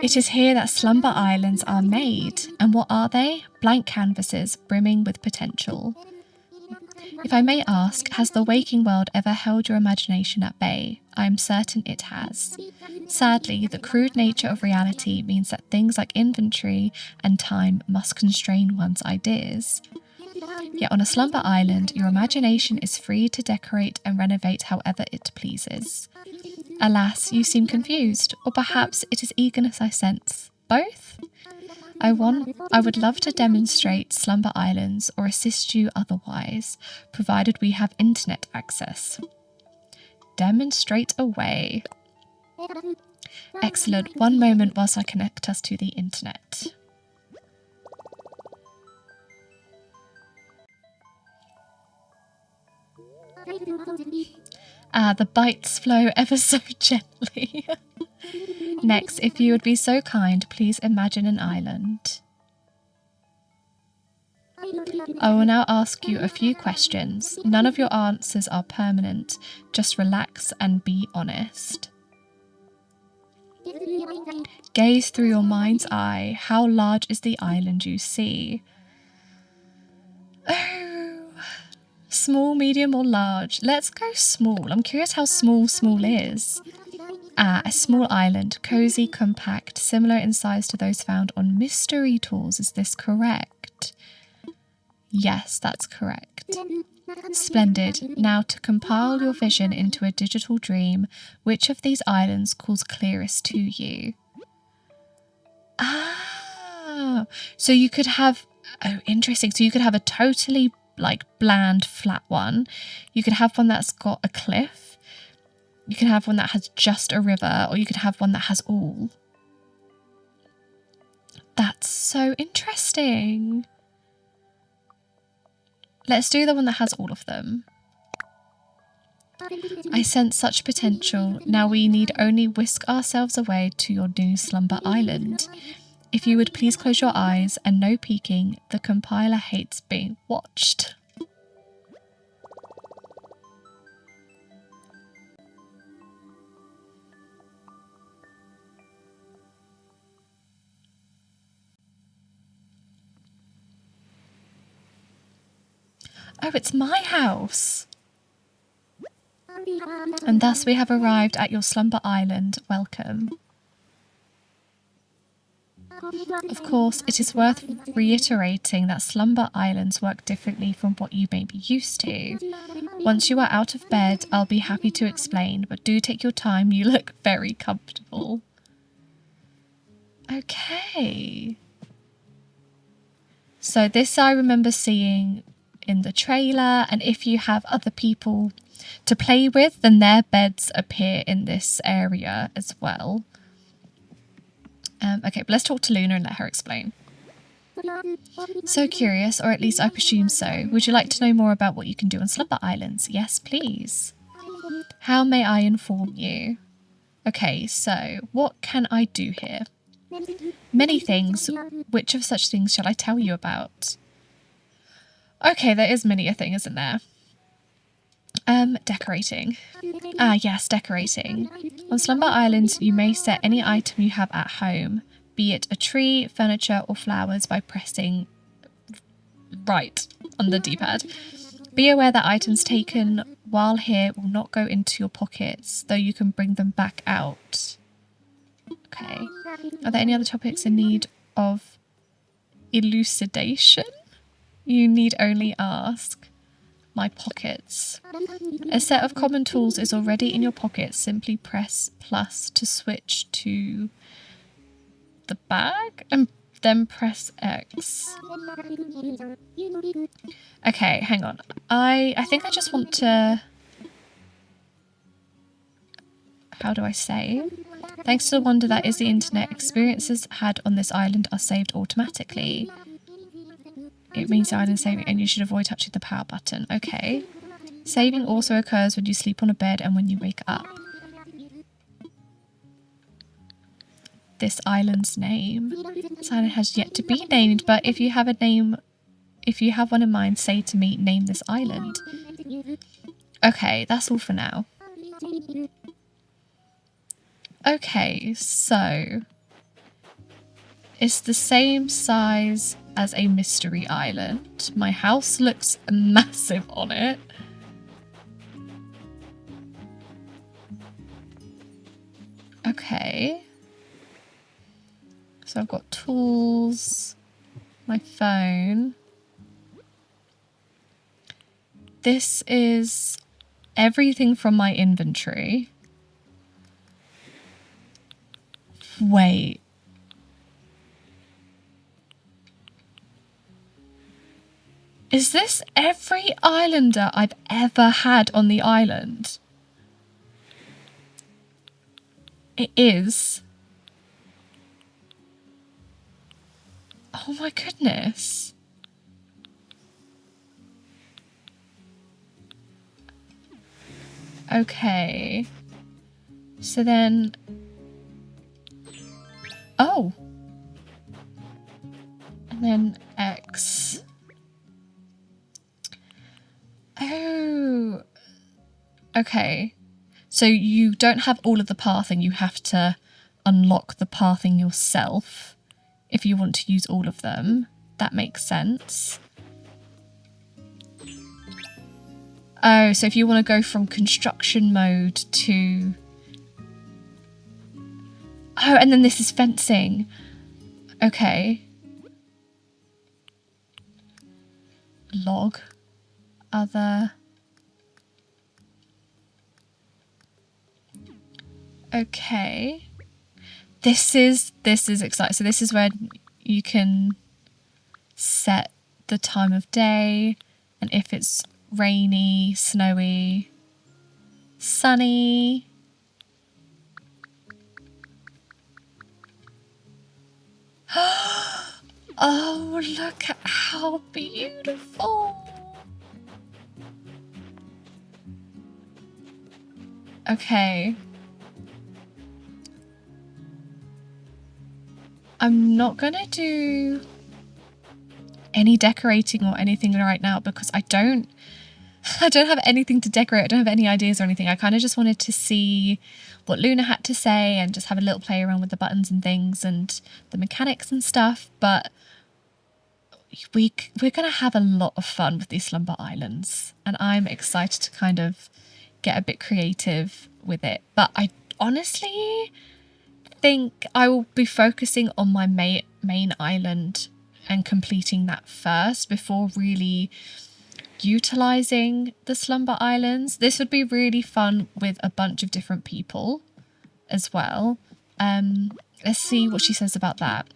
It is here that slumber islands are made. And what are they? Blank canvases brimming with potential. If I may ask, has the waking world ever held your imagination at bay? I am certain it has. Sadly, the crude nature of reality means that things like inventory and time must constrain one's ideas. Yet on a slumber island, your imagination is free to decorate and renovate however it pleases. Alas, you seem confused, or perhaps it is eagerness I sense. Both? I would love to demonstrate slumber islands or assist you otherwise, provided we have internet access. Demonstrate away. Excellent. One moment whilst I connect us to the internet. The bites flow ever so gently. Next, if you would be so kind, please imagine an island. I will now ask you a few questions. None of your answers are permanent. Just relax and be honest. Gaze through your mind's eye. How large is the island you see? Oh, small, medium or large? Let's go small. I'm curious how small is. A small island, cozy, compact, similar in size to those found on mystery tours. Is this correct? Yes, that's correct. Splendid. Now to compile your vision into a digital dream, which of these islands calls clearest to you? Ah, so you could have, oh, interesting. So you could have a totally like bland, flat one. You could have one that's got a cliff. You can have one that has just a river, or you could have one that has all. That's so interesting. Let's do the one that has all of them. I sense such potential. Now we need only whisk ourselves away to your new slumber island. If you would please close your eyes and no peeking, the compiler hates being watched. Oh, it's my house. And thus we have arrived at your slumber island. Welcome. Of course, it is worth reiterating that slumber islands work differently from what you may be used to. Once you are out of bed, I'll be happy to explain, but do take your time. You look very comfortable. Okay. So this I remember seeing in the trailer, and if you have other people to play with, then their beds appear in this area as well. Okay, but let's talk to Luna and let her explain. So curious, or at least I presume so. Would you like to know more about what you can do on slumber islands? Yes, please. How may I inform you? Okay, so what can I do here? Many things. Which of such things shall I tell you about? Okay, there is many a thing, isn't there? Decorating. Ah, yes, decorating. On slumber islands, you may set any item you have at home, be it a tree, furniture, or flowers, by pressing right on the D-pad. Be aware that items taken while here will not go into your pockets, though you can bring them back out. Okay. Are there any other topics in need of elucidation? You need only ask. My pockets. A set of common tools is already in your pocket. Simply press plus to switch to the bag and then press X. Okay, hang on. I think I just want to... How do I save? Thanks to the wonder that is the internet, experiences had on this island are saved automatically. It means the island saving and you should avoid touching the power button. Okay. Saving also occurs when you sleep on a bed and when you wake up. This island's name. This island has yet to be named, but if you have a name, if you have one in mind, say to me, name this island. Okay, that's all for now. Okay, so it's the same size as a mystery island. My house looks massive on it. Okay. So I've got tools, my phone. This is everything from my inventory. Wait. Is this every islander I've ever had on the island? It is. Oh my goodness. Okay. So then... Oh. And then X. Oh. Okay. So you don't have all of the pathing, you have to unlock the pathing yourself if you want to use all of them. That makes sense. Oh, so if you want to go from construction mode to... Oh, and then this is fencing. Okay. Log. Other... Okay. This is exciting. So this is where you can set the time of day and if it's rainy, snowy, sunny. Oh, look at how beautiful. Okay. I'm not gonna do any decorating or anything right now because I don't have anything to decorate. I don't have any ideas or anything. I kind of just wanted to see what Luna had to say and just have a little play around with the buttons and things and the mechanics and stuff. But we're gonna have a lot of fun with these slumber islands and I'm excited to kind of get a bit creative with it. But I honestly think I will be focusing on my main island and completing that first before really utilizing the slumber islands. This would be really fun with a bunch of different people as well. Let's see what she says about that.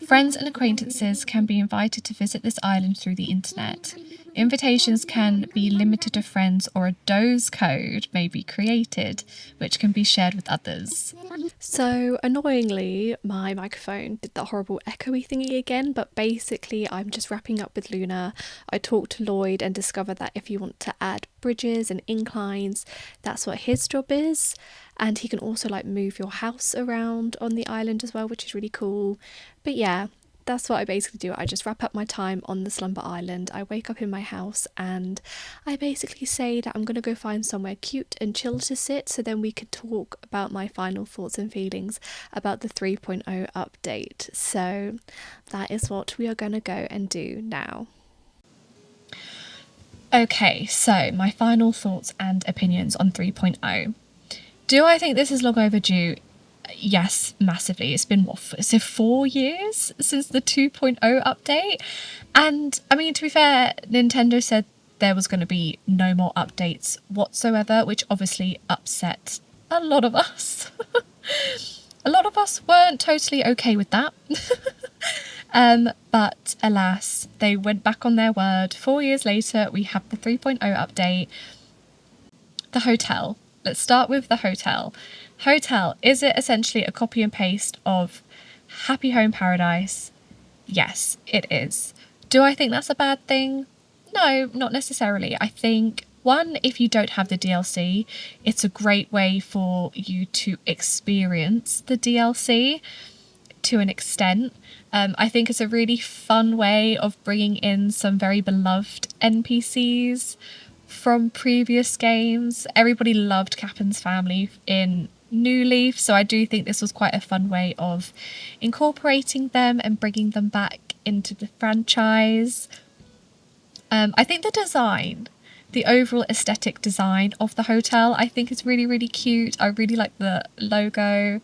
Friends and acquaintances can be invited to visit this island through the internet. Invitations can be limited to friends or a DOS code may be created, which can be shared with others. So annoyingly, my microphone did that horrible echoey thingy again, but basically I'm just wrapping up with Luna. I talked to Lloyd and discovered that if you want to add bridges and inclines, that's what his job is. And he can also like move your house around on the island as well, which is really cool. But yeah, that's what I basically do. I just wrap up my time on the slumber island. I wake up in my house and I basically say that I'm going to go find somewhere cute and chill to sit, so then we could talk about my final thoughts and feelings about the 3.0 update. So that is what we are going to go and do now. Okay, so my final thoughts and opinions on 3.0. Do I think this is long overdue? Yes, massively. It's been, what, is it 4 years since the 2.0 update? And, I mean, to be fair, Nintendo said there was going to be no more updates whatsoever, which obviously upset a lot of us. A lot of us weren't totally okay with that. But alas, they went back on their word. 4 years later, we have the 3.0 update. The hotel. Let's start with the hotel. Hotel, is it essentially a copy and paste of Happy Home Paradise? Yes, it is. Do I think that's a bad thing? No, not necessarily. I think, one, if you don't have the DLC, it's a great way for you to experience the DLC to an extent. I think it's a really fun way of bringing in some very beloved NPCs from previous games. Everybody loved Cappen's family in New Leaf, so I do think this was quite a fun way of incorporating them and bringing them back into the franchise. I think the design, the overall aesthetic design of the hotel, I think is really, really cute. I really like the logo.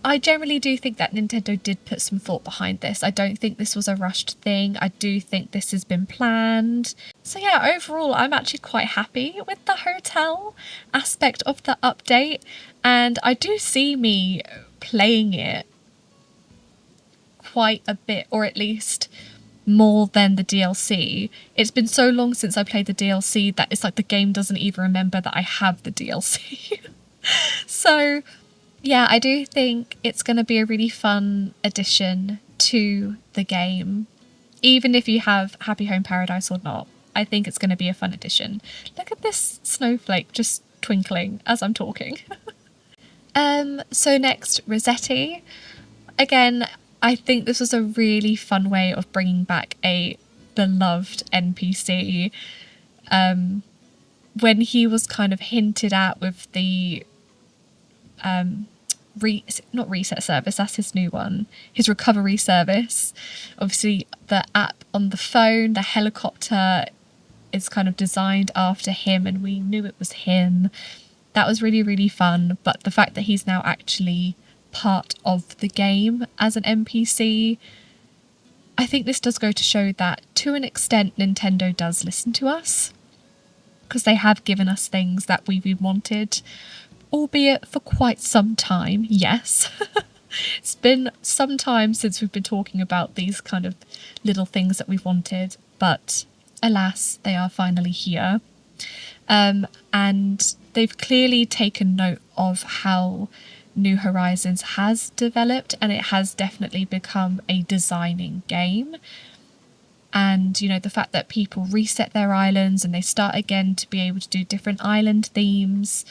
I generally do think that Nintendo did put some thought behind this. I don't think this was a rushed thing. I do think this has been planned. So yeah, overall, I'm actually quite happy with the hotel aspect of the update. And I do see me playing it quite a bit, or at least more than the DLC. It's been so long since I played the DLC that it's like the game doesn't even remember that I have the DLC. So yeah, I do think it's going to be a really fun addition to the game. Even if you have Happy Home Paradise or not, I think it's going to be a fun addition. Look at this snowflake just twinkling as I'm talking. So next, resetti. Again, I think this was a really fun way of bringing back a beloved NPC. When he was kind of hinted at with the not reset service, that's his new one, his recovery service. Obviously the app on the phone, the helicopter is kind of designed after him, and we knew it was him. That was really, really fun. But the fact that he's now actually part of the game as an NPC, I think this does go to show that to an extent Nintendo does listen to us, because they have given us things that we wanted, albeit for quite some time. Yes. It's been some time since we've been talking about these kind of little things that we've wanted, but alas, they are finally here. And they've clearly taken note of how New Horizons has developed, and it has definitely become a designing game. And, you know, the fact that people reset their islands and they start again to be able to do different island themes.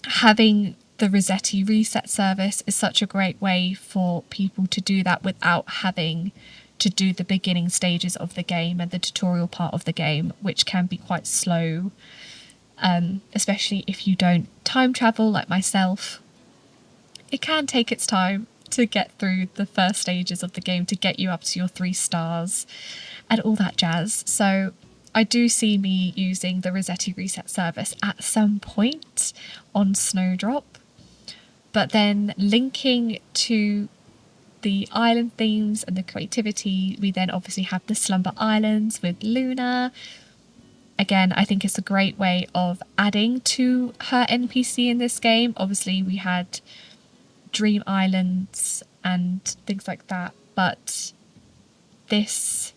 Having the resetti reset service is such a great way for people to do that without having to do the beginning stages of the game and the tutorial part of the game, which can be quite slow, especially if you don't time travel like myself. It can take its time to get through the first stages of the game to get you up to your 3 stars and all that jazz. So I do see me using the resetti reset service at some point on Snowdrop, but then linking to the island themes and the creativity, we then obviously have the Slumber Islands with Luna. Again, I think it's a great way of adding to her NPC in this game. Obviously, we had Dream Islands and things like that, but this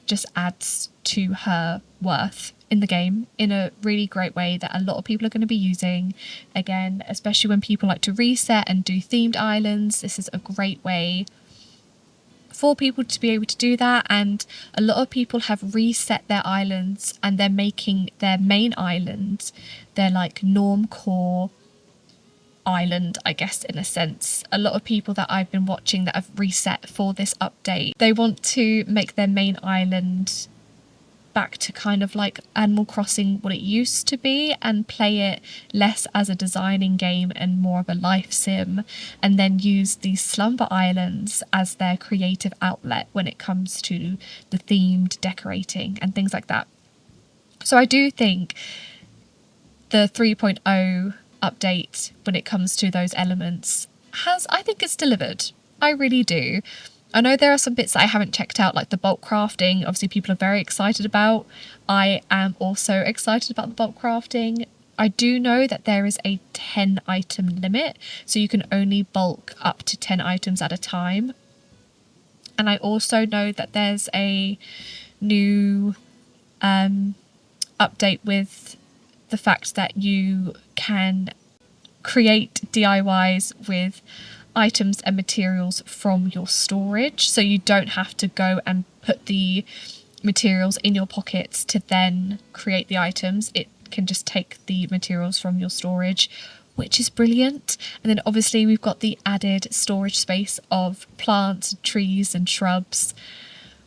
just adds to her worth in the game in a really great way that a lot of people are going to be using. Again, especially when people like to reset and do themed islands, this is a great way for people to be able to do that. And a lot of people have reset their islands and they're making their main island their like norm core island, I guess, in a sense. A lot of people that I've been watching that have reset for this update, they want to make their main island back to kind of like Animal Crossing what it used to be, and play it less as a designing game and more of a life sim, and then use these Slumber Islands as their creative outlet when it comes to the themed decorating and things like that. So I do think the 3.0 update when it comes to those elements I think it's delivered. I really do. I know there are some bits that I haven't checked out, like the bulk crafting. Obviously people are very excited about. I am also excited about the bulk crafting. I do know that there is a 10 item limit, so you can only bulk up to 10 items at a time. And I also know that there's a new update with the fact that you can create DIYs with items and materials from your storage, so you don't have to go and put the materials in your pockets to then create the items. It can just take the materials from your storage, which is brilliant. And then obviously we've got the added storage space of plants, trees and shrubs,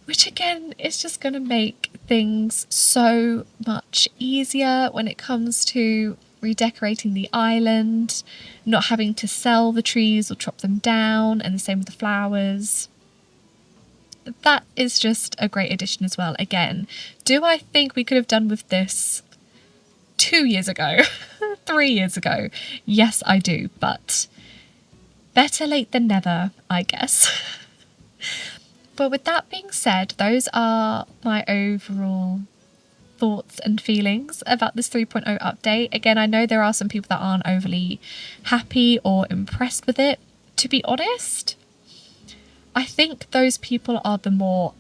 which again is just going to make things so much easier when it comes to redecorating the island, not having to sell the trees or chop them down, and the same with the flowers. That is just a great addition as well. Again, do I think we could have done with this 2 years ago, 3 years ago? Yes, I do, but better late than never, I guess. But with that being said, those are my overall thoughts and feelings about this 3.0 update. Again, I know there are some people that aren't overly happy or impressed with it. To be honest, I think those people are the more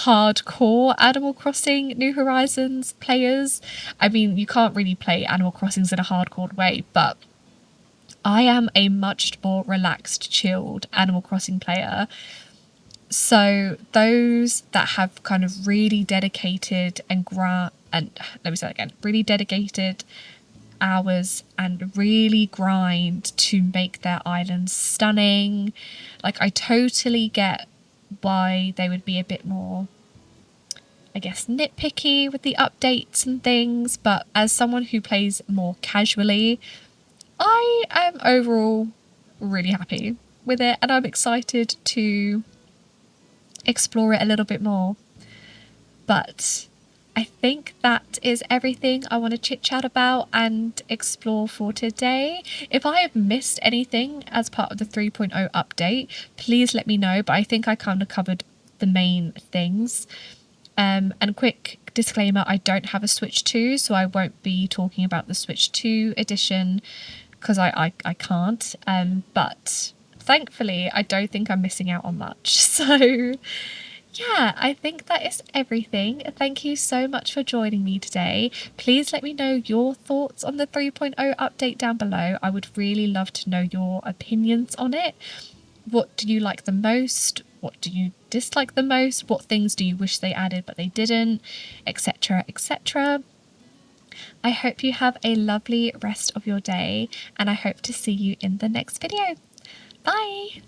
hardcore Animal Crossing New Horizons players. I mean, you can't really play Animal Crossings in a hardcore way, but I am a much more relaxed, chilled Animal Crossing player. So those that have kind of really dedicated really dedicated hours and really grind to make their islands stunning. Like, I totally get why they would be a bit more, I guess, nitpicky with the updates and things, but as someone who plays more casually, I am overall really happy with it, and I'm excited to explore it a little bit more. But I think that is everything I want to chit chat about and explore for today. If I have missed anything as part of the 3.0 update, please let me know, but I think I kind of covered the main things. And quick disclaimer, I don't have a Switch 2, so I won't be talking about the Switch 2 edition because I can't. But thankfully, I don't think I'm missing out on much. So yeah, I think that is everything. Thank you so much for joining me today. Please let me know your thoughts on the 3.0 update down below. I would really love to know your opinions on it. What do you like the most? What do you dislike the most? What things do you wish they added but they didn't? Etc, etc. I hope you have a lovely rest of your day, and I hope to see you in the next video. Bye!